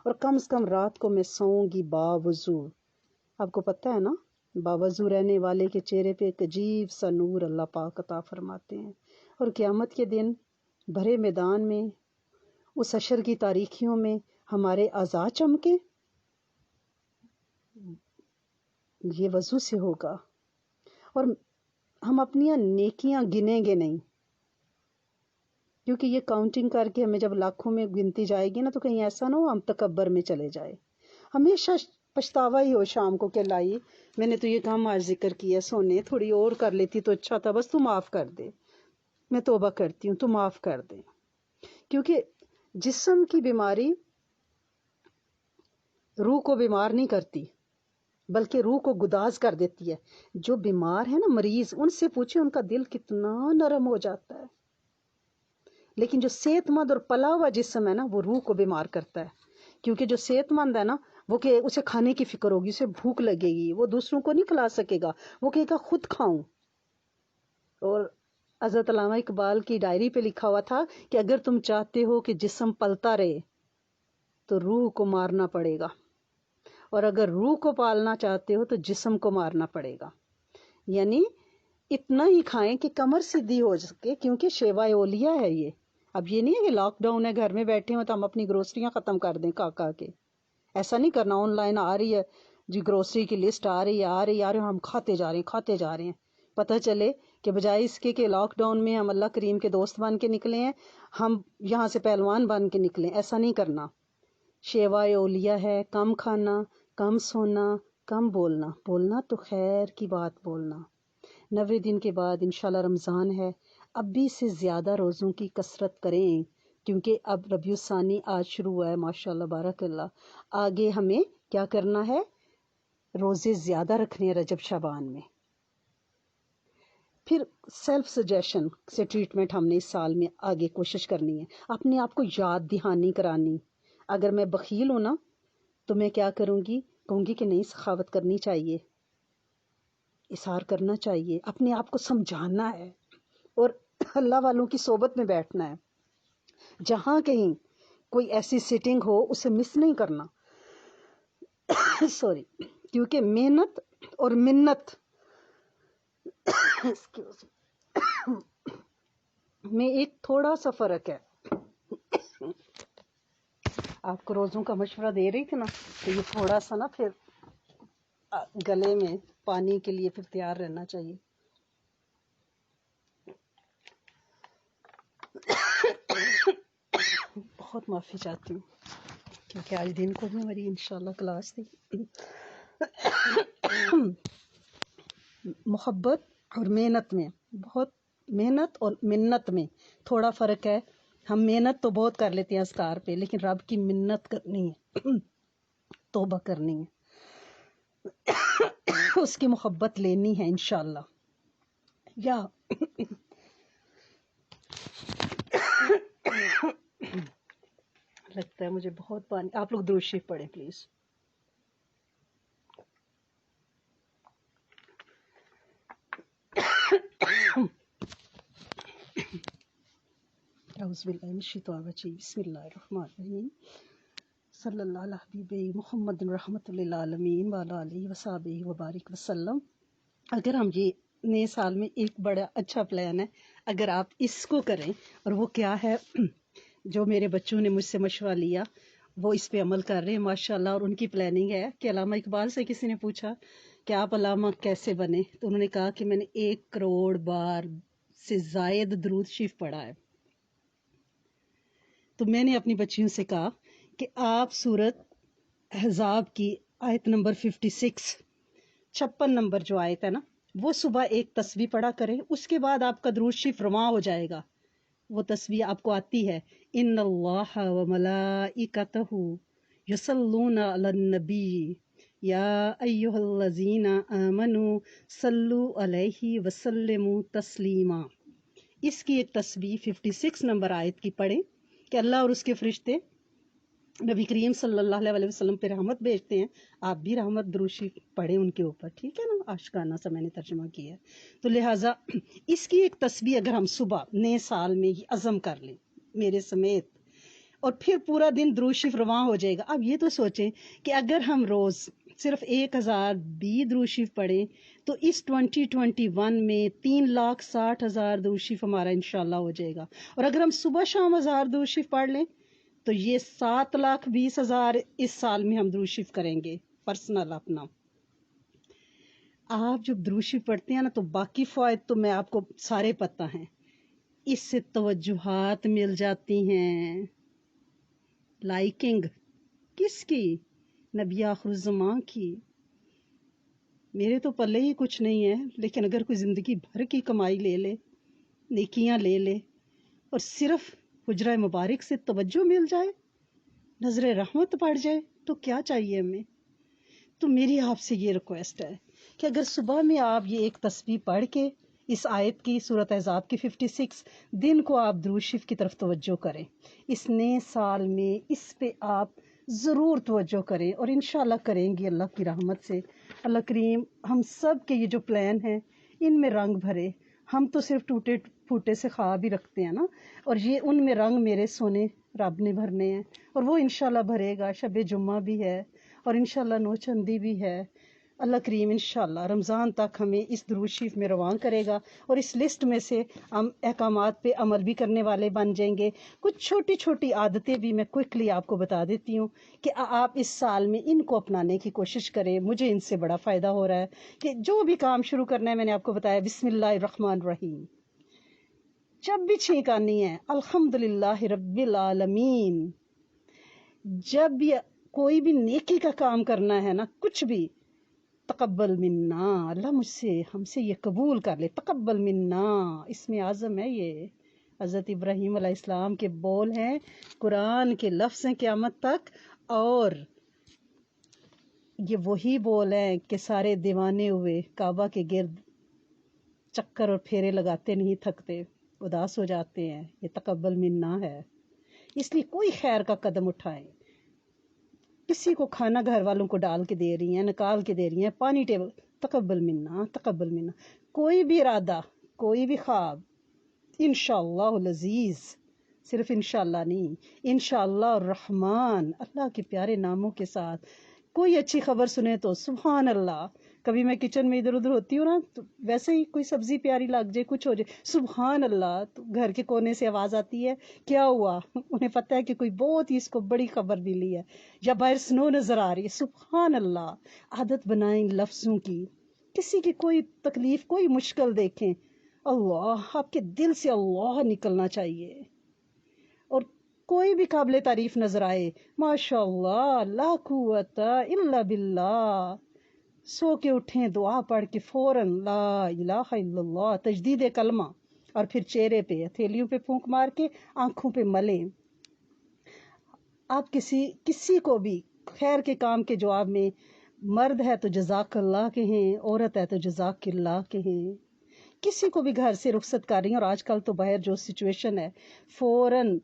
Speaker 1: اور کم سے کم رات کو میں سوؤں گی باوضو۔ آپ کو پتہ ہے نا، باوضو رہنے والے کے چہرے پہ ایک عجیب سا نور اللہ پاک عطا فرماتے ہیں، اور قیامت کے دن بھرے میدان میں اس حشر کی تاریکیوں میں ہمارے اعضاء چمکے، یہ وضو سے ہوگا۔ اور ہم اپنی نیکیاں گنیں گے نہیں، کیونکہ یہ کاؤنٹنگ کر کے ہمیں جب لاکھوں میں گنتی جائے گی نا، تو کہیں ایسا نہ ہو ہم تکبر میں چلے جائے، ہمیشہ پچھتاوا ہی ہو شام کو کہ لائی میں نے تو یہ کام آج ذکر کیا، سونے تھوڑی اور کر لیتی تو اچھا تھا، بس تو معاف کر دے، میں توبہ کرتی ہوں تو معاف کر دے۔ کیونکہ جسم کی بیماری روح کو بیمار نہیں کرتی، بلکہ روح کو گداز کر دیتی ہے۔ جو بیمار ہے نا مریض، ان سے پوچھے ان کا دل کتنا نرم ہو جاتا ہے، لیکن جو صحت مند اور پلا ہوا جسم ہے نا وہ روح کو بیمار کرتا ہے۔ کیونکہ جو صحت مند ہے نا وہ کہ اسے کھانے کی فکر ہوگی، اسے بھوک لگے گی، وہ دوسروں کو نہیں کھلا سکے گا، وہ کہے گا خود کھاؤں۔ اور حضرت علامہ اقبال کی ڈائری پہ لکھا ہوا تھا کہ اگر تم چاہتے ہو کہ جسم پلتا رہے تو روح کو مارنا پڑے گا، اور اگر روح کو پالنا چاہتے ہو تو جسم کو مارنا پڑے گا۔ یعنی اتنا ہی کھائیں کہ کمر سیدھی ہو سکے، کیونکہ شیوا اولیاء ہے یہ۔ اب یہ نہیں ہے کہ لاک ڈاؤن ہے، گھر میں بیٹھے ہوں تو ہم اپنی گروسریاں ختم کر دیں کھا کے، ایسا نہیں کرنا۔ آن لائن آ رہی ہے جی گروسری کی لسٹ، آ رہی ہے، ہم کھاتے جا رہے ہیں، پتہ چلے کہ بجائے اس کے کہ لاک ڈاؤن میں ہم اللہ کریم کے دوست بن کے نکلے ہیں، ہم یہاں سے پہلوان بن کے نکلیں۔ ایسا نہیں کرنا، شیوا اولیاء ہے، کم کھانا، کم سونا، کم بولنا، بولنا تو خیر کی بات بولنا۔ 90 دن کے بعد انشاءاللہ رمضان ہے، اب بھی سے زیادہ روزوں کی کثرت کریں، کیونکہ اب ربیع الثانی آج شروع ہوا ہے، ماشاءاللہ بارک اللہ۔ آگے ہمیں کیا کرنا ہے؟ روزے زیادہ رکھنے ہیں رجب شعبان میں۔ پھر سیلف سجیشن سے ٹریٹمنٹ ہم نے اس سال میں آگے کوشش کرنی ہے، اپنے آپ کو یاد دہانی کرانی۔ اگر میں بخیل ہوں نا تو میں کیا کروں گی؟ کہوں گی کہ نہیں، سخاوت کرنی چاہیے، اظہار کرنا چاہیے، اپنے آپ کو سمجھانا ہے، اور اللہ والوں کی صحبت میں بیٹھنا ہے۔ جہاں کہیں کوئی ایسی سیٹنگ ہو اسے مس نہیں کرنا سوری، کیونکہ محنت اور منت میں ایک تھوڑا سا فرق ہے۔ آپ کو روزوں کا مشورہ دے رہی تھی نا، تو یہ تھوڑا سا نا پھر گلے میں پانی کے لیے پھر تیار رہنا چاہیے۔ بہت معافی چاہتی ہوں کیونکہ آج دن کو بھی ہماری انشاءاللہ کلاس تھی۔ محبت اور محنت میں بہت، محنت اور منت میں تھوڑا فرق ہے۔ ہم محنت تو بہت کر لیتے ہیں اذکار پہ، لیکن رب کی منت کرنی ہے، توبہ کرنی ہے، اس کی محبت لینی ہے انشاءاللہ۔ یا لگتا ہے مجھے بہت پانی، آپ لوگ درود شریف پڑھیں پلیز۔ اعوذ باللہ من الشیطان الرجیم، بسم اللہ الرحمن الرحیم، صلی اللہ علیہ حبیب محمد رحمت للعالمین وعلی آلہ وصحبہ وبارک وسلم۔ اگر ہم یہ نئے سال میں ایک بڑا اچھا پلان ہے، اگر آپ اس کو کریں، اور وہ کیا ہے، جو میرے بچوں نے مجھ سے مشورہ لیا وہ اس پہ عمل کر رہے ہیں ماشاءاللہ، اور ان کی پلاننگ ہے کہ علامہ اقبال سے کسی نے پوچھا کہ آپ علامہ کیسے بنے، تو انہوں نے کہا کہ میں نے 1 کروڑ بار سے زائد درود شریف پڑھا ہے۔ تو میں نے اپنی بچیوں سے کہا کہ آپ سورت احزاب کی آیت نمبر 56 نمبر جو آیت ہے نا، وہ صبح ایک تسبیح پڑھا کریں، اس کے بعد آپ کا درود شریف رواں ہو جائے گا۔ وہ تسبیح آپ کو آتی ہے، ان اللہ و ملائکتہ یصلون علی النبی یا ایھا الذین آمنوا صلوا علیہ وسلموا تسلیما۔ اس کی ایک تسبیح 56 نمبر آیت کی پڑھیں کہ اللہ اور اس کے فرشتے نبی کریم صلی اللہ علیہ وسلم پہ رحمت بھیجتے ہیں، آپ بھی رحمت دروشی پڑھیں ان کے اوپر، ٹھیک ہے نا، عاشقانہ سا میں نے ترجمہ کیا ہے۔ تو لہٰذا اس کی ایک تسبیح اگر ہم صبح نئے سال میں یہ عزم کر لیں میرے سمیت، اور پھر پورا دن درود شریف رواں ہو جائے گا۔ اب یہ تو سوچیں کہ اگر ہم روز صرف 1000 بھی درود شریف پڑھیں تو اس 2021 میں 3,60,000 درود شریف ہمارا انشاءاللہ ہو جائے گا، اور اگر ہم صبح شام 1000 درود شریف پڑھ لیں تو یہ 7,20,000 اس سال میں ہم درود شریف کریں گے پرسنل اپنا۔ آپ جب درود شریف پڑھتے ہیں نا تو باقی فوائد تو میں آپ کو سارے پتہ ہیں، اس سے توجہات مل جاتی ہیں۔ لائکنگ کس کی؟ نبی آخر الزمان کی۔ میرے تو پلے ہی کچھ نہیں ہے، لیکن اگر کوئی زندگی بھر کی کمائی لے لے، نیکیاں لے لے، اور صرف حجرہ مبارک سے توجہ مل جائے، نظر رحمت پڑ جائے، تو کیا چاہیے ہمیں؟ تو میری آپ سے یہ ریکویسٹ ہے کہ اگر صبح میں آپ یہ ایک تسبیح پڑھ کے اس آیت کی سورۃ احزاب کی 56 دن کو آپ درود شریف کی طرف توجہ کریں، اس نئے سال میں اس پہ آپ ضرور توجہ کریں، اور انشاءاللہ کریں گی اللہ کی رحمت سے۔ اللہ کریم ہم سب کے یہ جو پلان ہیں ان میں رنگ بھرے۔ ہم تو صرف ٹوٹے پھوٹے سے خواب ہی رکھتے ہیں نا، اور یہ ان میں رنگ میرے سونے رب نے بھرنے ہیں، اور وہ انشاءاللہ بھرے گا۔ شب جمعہ بھی ہے اور انشاءاللہ نوچندی بھی ہے۔ اللہ کریم انشاءاللہ رمضان تک ہمیں اس درود شریف میں رواں کرے گا، اور اس لسٹ میں سے ہم احکامات پہ عمل بھی کرنے والے بن جائیں گے۔ کچھ چھوٹی چھوٹی عادتیں بھی میں کوئکلی آپ کو بتا دیتی ہوں کہ آپ اس سال میں ان کو اپنانے کی کوشش کریں۔ مجھے ان سے بڑا فائدہ ہو رہا ہے کہ جو بھی کام شروع کرنا ہے میں نے آپ کو بتایا بسم اللہ الرحمن الرحیم، جب بھی چھینک آنی ہے الحمدللہ رب العالمین، جب بھی کوئی بھی نیکی کا کام کرنا ہے نا، کچھ بھی، تقبل منا، اللہ مجھ سے ہم سے یہ قبول کر لے، تقبل منا، اس میں اعظم ہے یہ حضرت ابراہیم علیہ السلام کے بول ہیں، قرآن کے لفظ ہیں قیامت تک، اور یہ وہی بول ہیں کہ سارے دیوانے ہوئے کعبہ کے گرد چکر اور پھیرے لگاتے نہیں تھکتے، اداس ہو جاتے ہیں۔ یہ تقبل منا ہے، اس لیے کوئی خیر کا قدم اٹھائیں۔ کسی کو کھانا گھر والوں کو ڈال کے دے رہی ہیں، نکال کے دے رہی ہیں، پانی ٹیبل، تقبل منا، تقبل منا۔ کوئی بھی ارادہ، کوئی بھی خواب، انشاءاللہ العزیز، صرف انشاءاللہ نہیں، انشاءاللہ الرحمن، اللہ کے پیارے ناموں کے ساتھ کوئی اچھی خبر سنے تو سبحان اللہ۔ کبھی میں کچن میں ادھر ادھر ہوتی ہوں نا، تو ویسے ہی کوئی سبزی پیاری لگ جائے، کچھ ہو جائے، سبحان اللہ، تو گھر کے کونے سے آواز آتی ہے کیا ہوا؟ انہیں پتہ ہے کہ کوئی بہت ہی اس کو بڑی خبر ملی ہے، یا باہر سنو نظر آ رہی ہے، سبحان اللہ۔ عادت بنائیں لفظوں کی، کسی کی کوئی تکلیف، کوئی مشکل دیکھیں، اللہ، آپ کے دل سے اللہ نکلنا چاہیے، اور کوئی بھی قابل تعریف نظر آئے، ماشاء اللہ، لا قوت الا باللہ، سو کے اٹھیں، دعا پڑھ کے فوراً لا الہ الا اللہ، تجدید کلمہ، اور پھر چہرے پہ، ہتھیلیوں پہ پھونک مار کے آنکھوں پہ ملیں۔ آپ کسی کو بھی خیر کے کام کے جواب میں، مرد ہے تو جزاک اللہ کہیں، عورت ہے تو جزاک اللہ کہیں، کسی کو بھی گھر سے رخصت کر رہی ہیں، اور آج کل تو باہر جو سچویشن ہے، فوراً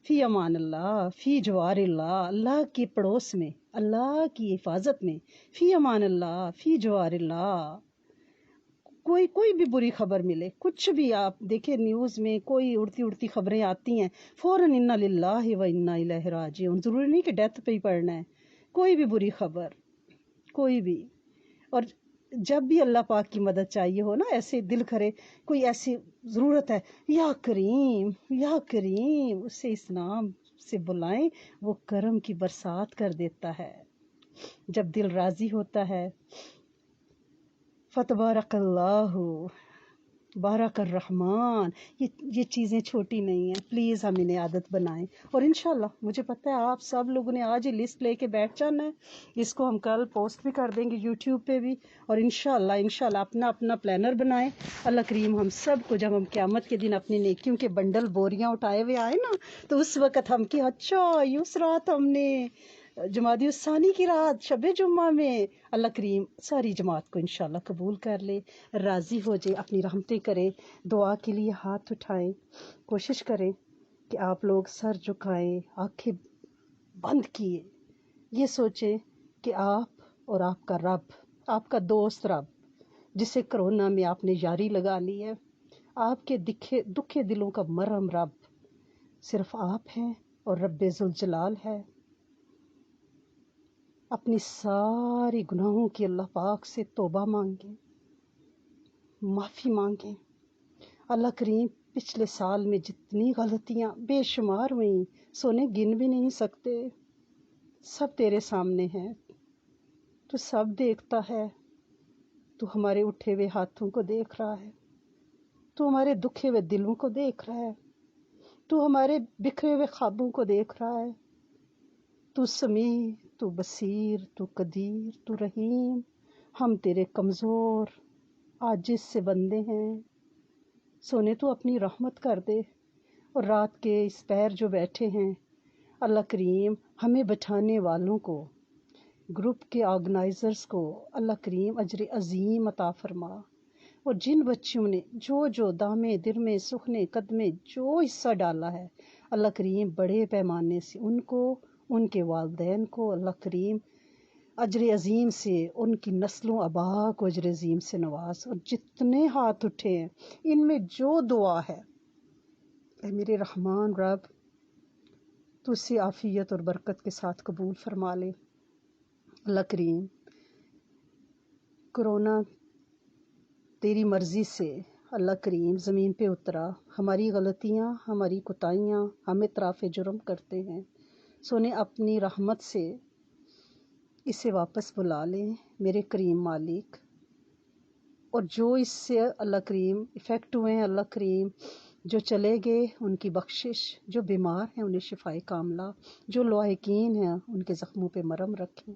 Speaker 1: فی امان اللہ، فی جوار اللہ، اللہ کی پڑوس میں، اللہ کی حفاظت میں، فی امان اللہ، فی جوار اللہ۔ کوئی بھی بری خبر ملے، کچھ بھی آپ دیکھیں نیوز میں کوئی اڑتی خبریں آتی ہیں، فوراً انا للہ و انا الیہ راجعون، ضروری نہیں کہ ڈیتھ پہ ہی پڑھنا ہے، کوئی بھی بری خبر، کوئی بھی، اور جب بھی اللہ پاک کی مدد چاہیے ہو نا، ایسے دل کرے، کوئی ایسی ضرورت ہے، یا کریم یا کریم، اسے اس نام سے بلائیں، وہ کرم کی برسات کر دیتا ہے۔ جب دل راضی ہوتا ہے، فتبارک اللہ، بارک الرحمن، یہ چیزیں چھوٹی نہیں ہیں، پلیز ہم انہیں عادت بنائیں، اور انشاءاللہ مجھے پتہ ہے آپ سب لوگوں نے آج ہی لسٹ لے کے بیٹھ جانا ہے، اس کو ہم کل پوسٹ بھی کر دیں گے یوٹیوب پہ بھی، اور انشاءاللہ اپنا پلانر بنائیں۔ اللہ کریم ہم سب کو جب ہم قیامت کے دن اپنی نیکیوں کے بنڈل بوریاں اٹھائے ہوئے آئے نا، تو اس وقت ہم کہ اچھا اس رات ہم نے جمادی الثانی کی رات شب جمعہ میں اللہ کریم ساری جماعت کو انشاءاللہ قبول کر لے، راضی ہو جائے، اپنی رحمتیں کرے۔ دعا کے لیے ہاتھ اٹھائیں، کوشش کریں کہ آپ لوگ سر جھکائیں، آنکھیں بند کیے، یہ سوچیں کہ آپ اور آپ کا رب، آپ کا دوست رب، جسے کرونا میں آپ نے یاری لگا لی ہے، آپ کے دکھے دلوں کا مرہم رب صرف آپ ہیں اور رب ذوالجلال ہے۔ اپنی ساری گناہوں کی اللہ پاک سے توبہ مانگیں، معافی مانگیں۔ اللہ کریم پچھلے سال میں جتنی غلطیاں بے شمار ہوئیں، سونے گن بھی نہیں سکتے، سب تیرے سامنے ہیں، تو سب دیکھتا ہے، تو ہمارے اٹھے ہوئے ہاتھوں کو دیکھ رہا ہے، تو ہمارے دکھے ہوئے دلوں کو دیکھ رہا ہے، تو ہمارے بکھرے ہوئے خوابوں کو دیکھ رہا ہے، تو سمیع، تو بصیر، تو قدیر، تو رحیم۔ ہم تیرے کمزور عاجز سے بندے ہیں، سونے تو اپنی رحمت کر دے۔ اور رات کے اس پہر جو بیٹھے ہیں، اللہ کریم ہمیں بٹھانے والوں کو، گروپ کے آرگنائزرز کو اللہ کریم اجر عظیم عطا فرما۔ اور جن بچوں نے جو دامے درمے سخنے قدمے جو حصہ ڈالا ہے، اللہ کریم بڑے پیمانے سے ان کو، ان کے والدین کو اللہ کریم اجر عظیم سے، ان کی نسلوں آبا کو اجر عظیم سے نواز۔ اور جتنے ہاتھ اٹھے ہیں ان میں جو دعا ہے، اے میرے رحمان رب، تو اسے عافیت اور برکت کے ساتھ قبول فرما لے۔ اللہ کریم کرونا تیری مرضی سے اللہ کریم زمین پہ اترا، ہماری غلطیاں، ہماری کوتاہیاں ہم اطراف جرم کرتے ہیں، سونے اپنی رحمت سے اسے واپس بلا لیں میرے کریم مالک۔ اور جو اس سے اللہ کریم افیکٹ ہوئے ہیں، اللہ کریم جو چلے گئے ان کی بخشش، جو بیمار ہیں انہیں شفائے کاملہ، جو لاحقین ہیں ان کے زخموں پہ مرہم رکھیں۔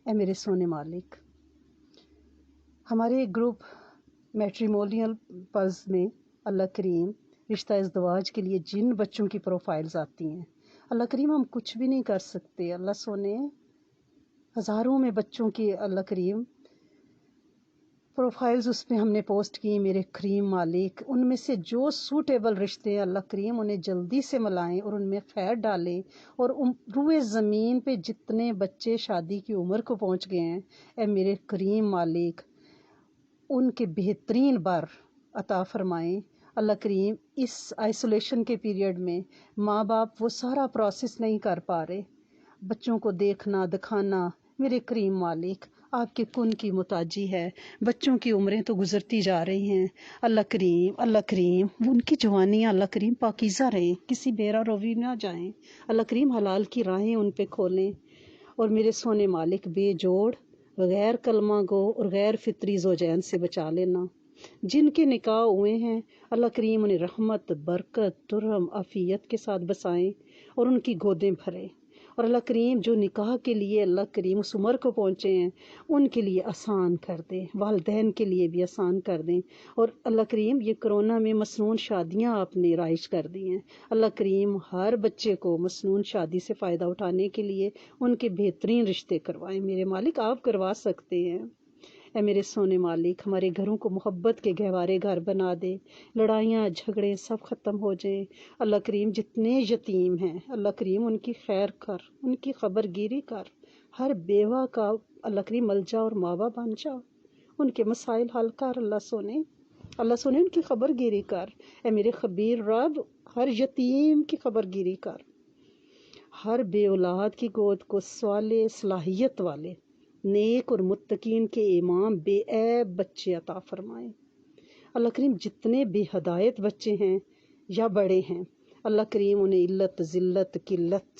Speaker 1: اے میرے سونے مالک، ہمارے گروپ میٹریمونیل پلز میں اللہ کریم رشتہ ازدواج کے لیے جن بچوں کی پروفائلز آتی ہیں، اللہ کریم ہم کچھ بھی نہیں کر سکتے۔ اللہ سونے ہزاروں میں بچوں کی اللہ کریم پروفائلز اس پہ ہم نے پوسٹ کی، میرے کریم مالک ان میں سے جو سوٹیبل رشتے ہیں اللہ کریم انہیں جلدی سے ملائیں اور ان میں خیر ڈالیں۔ اور روئے زمین پہ جتنے بچے شادی کی عمر کو پہنچ گئے ہیں، اے میرے کریم مالک ان کے بہترین بر عطا فرمائیں۔ اللہ کریم اس آئسولیشن کے پیریڈ میں ماں باپ وہ سارا پروسیس نہیں کر پا رہے، بچوں کو دیکھنا دکھانا، میرے کریم مالک آپ کے کن کی محتاجی ہے، بچوں کی عمریں تو گزرتی جا رہی ہیں، اللہ کریم ان کی جوانیاں اللہ کریم پاکیزہ رہیں، کسی بیرا روی نہ جائیں، اللہ کریم حلال کی راہیں ان پہ کھولیں۔ اور میرے سونے مالک بے جوڑ غیر کلمہ گو اور غیر فطری زوجین سے بچا لینا، جن کے نکاح ہوئے ہیں اللہ کریم انہیں رحمت برکت ترحم عافیت کے ساتھ بسائیں اور ان کی گودیں بھریں۔ اور اللہ کریم جو نکاح کے لیے اللہ کریم اس عمر کو پہنچے ہیں ان کے لیے آسان کر دیں، والدین کے لیے بھی آسان کر دیں۔ اور اللہ کریم یہ کرونا میں مسنون شادیاں آپ نے رائج کر دی ہیں، اللہ کریم ہر بچے کو مسنون شادی سے فائدہ اٹھانے کے لیے ان کے بہترین رشتے کروائیں۔ میرے مالک آپ کروا سکتے ہیں۔ اے میرے سونے مالک ہمارے گھروں کو محبت کے گہوارے گھر بنا دے، لڑائیاں جھگڑے سب ختم ہو جائیں۔ اللہ کریم جتنے یتیم ہیں اللہ کریم ان کی خیر کر، ان کی خبر گیری کر، ہر بیوہ کا اللہ کریم ملجا اور ماوا بن جا، ان کے مسائل حل کر۔ اللہ سونے ان کی خبر گیری کر۔ اے میرے خبیر رب ہر یتیم کی خبر گیری کر، ہر بے اولاد کی گود کو سوالے صلاحیت والے نیک اور متقین کے امام بے عیب بچے عطا فرمائیں۔ اللہ کریم جتنے بے ہدایت بچے ہیں یا بڑے ہیں اللہ کریم انہیں علت ذلت قلت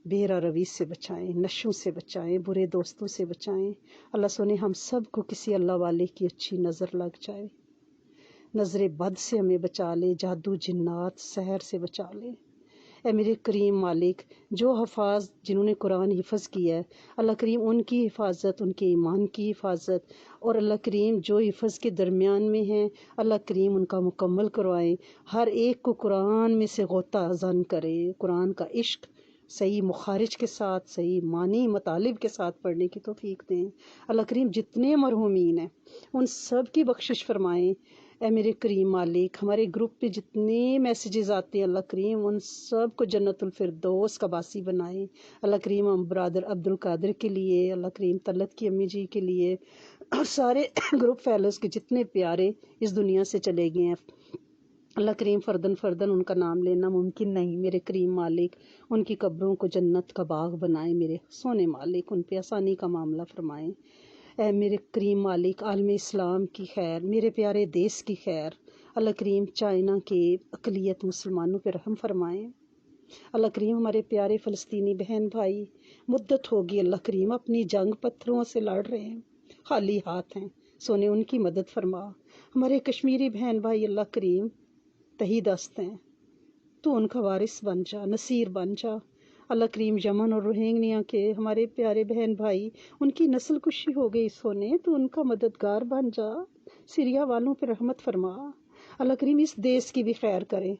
Speaker 1: بہرا روی سے بچائیں، نشوں سے بچائیں، برے دوستوں سے بچائیں۔ اللہ سونے ہم سب کو کسی اللہ والے کی اچھی نظر لگ جائے، نظر بد سے ہمیں بچا لے، جادو جنات سحر سے بچا لے۔ اے میرے کریم مالک جو حفاظ جنہوں نے قرآن حفظ کیا ہے اللہ کریم ان کی حفاظت، ان کے ایمان کی حفاظت، اور اللہ کریم جو حفظ کے درمیان میں ہیں اللہ کریم ان کا مکمل کروائیں۔ ہر ایک کو قرآن میں سے غوطہ زن کرے، قرآن کا عشق صحیح مخارج کے ساتھ، صحیح معنی مطالب کے ساتھ پڑھنے کی توفیق دیں۔ اللہ کریم جتنے مرحومین ہیں ان سب کی بخشش فرمائیں۔ اے میرے کریم مالک، ہمارے گروپ پہ جتنے میسیجز آتے ہیں اللہ کریم ان سب کو جنت الفردوس کا باسی بنائیں۔ اللہ کریم ہم برادر عبد القادر کے لیے، اللہ کریم طلت کی امی جی کے لیے اور سارے گروپ فیلوز کے جتنے پیارے اس دنیا سے چلے گئے ہیں، اللہ کریم فردن فردن ان کا نام لینا ممکن نہیں، میرے کریم مالک ان کی قبروں کو جنت کا باغ بنائیں، میرے سونے مالک ان پہ آسانی کا معاملہ فرمائیں۔ اے میرے کریم مالک عالم اسلام کی خیر، میرے پیارے دیس کی خیر، اللہ کریم چائنا کے اقلیت مسلمانوں پہ رحم فرمائیں۔ اللہ کریم ہمارے پیارے فلسطینی بہن بھائی مدت ہوگی اللہ کریم اپنی جنگ پتھروں سے لڑ رہے ہیں، خالی ہاتھ ہیں، سونے ان کی مدد فرما۔ ہمارے کشمیری بہن بھائی اللہ کریم تہی دست ہیں، تو ان کا وارث بن جا، نصیر بن جا۔ اللہ کریم یمن اور روہنگیا کے ہمارے پیارے بہن بھائی ان کی نسل کشی ہو گئی سونے، تو ان کا مددگار بن جا، سیریا والوں پہ رحمت فرما۔ اللہ کریم اس دیس کی بھی خیر کریں،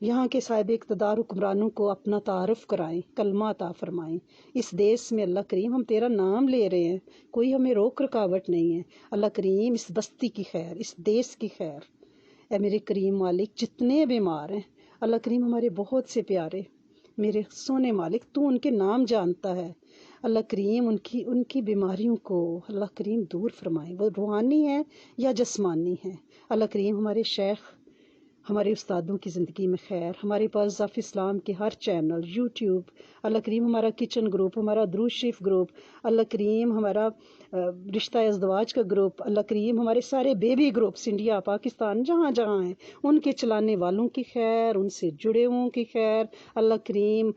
Speaker 1: یہاں کے صاحب اقتدار حکمرانوں کو اپنا تعارف کرائیں، کلمہ عطا فرمائیں۔ اس دیس میں اللہ کریم ہم تیرا نام لے رہے ہیں، کوئی ہمیں روک رکاوٹ نہیں ہے، اللہ کریم اس بستی کی خیر، اس دیس کی خیر۔ اے میرے کریم مالک جتنے بیمار ہیں اللہ کریم ہمارے بہت سے پیارے، میرے سونے مالک تو ان کے نام جانتا ہے، اللہ کریم ان کی بیماریوں کو اللہ کریم دور فرمائیں، وہ روحانی ہیں یا جسمانی ہیں۔ اللہ کریم ہمارے شیخ، ہمارے استادوں کی زندگی میں خیر، ہمارے پاس آف اسلام کے ہر چینل، یوٹیوب، اللہ کریم ہمارا کچن گروپ، ہمارا درود شریف گروپ، اللہ کریم ہمارا رشتہ ازدواج کا گروپ، اللہ کریم ہمارے سارے بیبی گروپس انڈیا پاکستان جہاں جہاں ہیں ان کے چلانے والوں کی خیر، ان سے جڑے ہوں کی خیر، اللہ کریم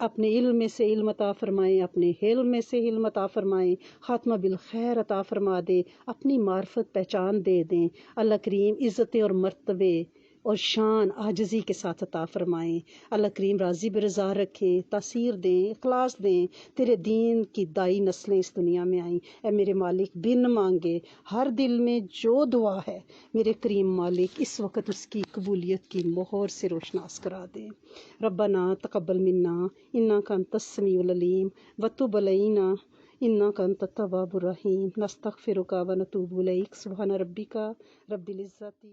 Speaker 1: اپنے علم میں سے علم عطا فرمائیں، اپنے حلم میں سے حلم عطا فرمائیں، خاتمہ بالخیر عطا فرما دے، اپنی معرفت پہچان دے دیں، اللہ کریم عزتیں اور مرتبے اور شان عاجزی کے ساتھ عطا فرمائیں، اللہ کریم راضی برضا رکھیں، تاثیر دیں، اخلاص دیں، تیرے دین کی دائی نسلیں اس دنیا میں آئیں۔ اے میرے مالک بن مانگے ہر دل میں جو دعا ہے میرے کریم مالک اس وقت اس کی قبولیت کی مہر سے روشناس کرا دیں۔ ربنا تقبل منا انک انت السمیع العلیم وتب علینا انک انت التواب الرحیم، نستغفرک ونتوب الیک، سبحان ربک رب العزت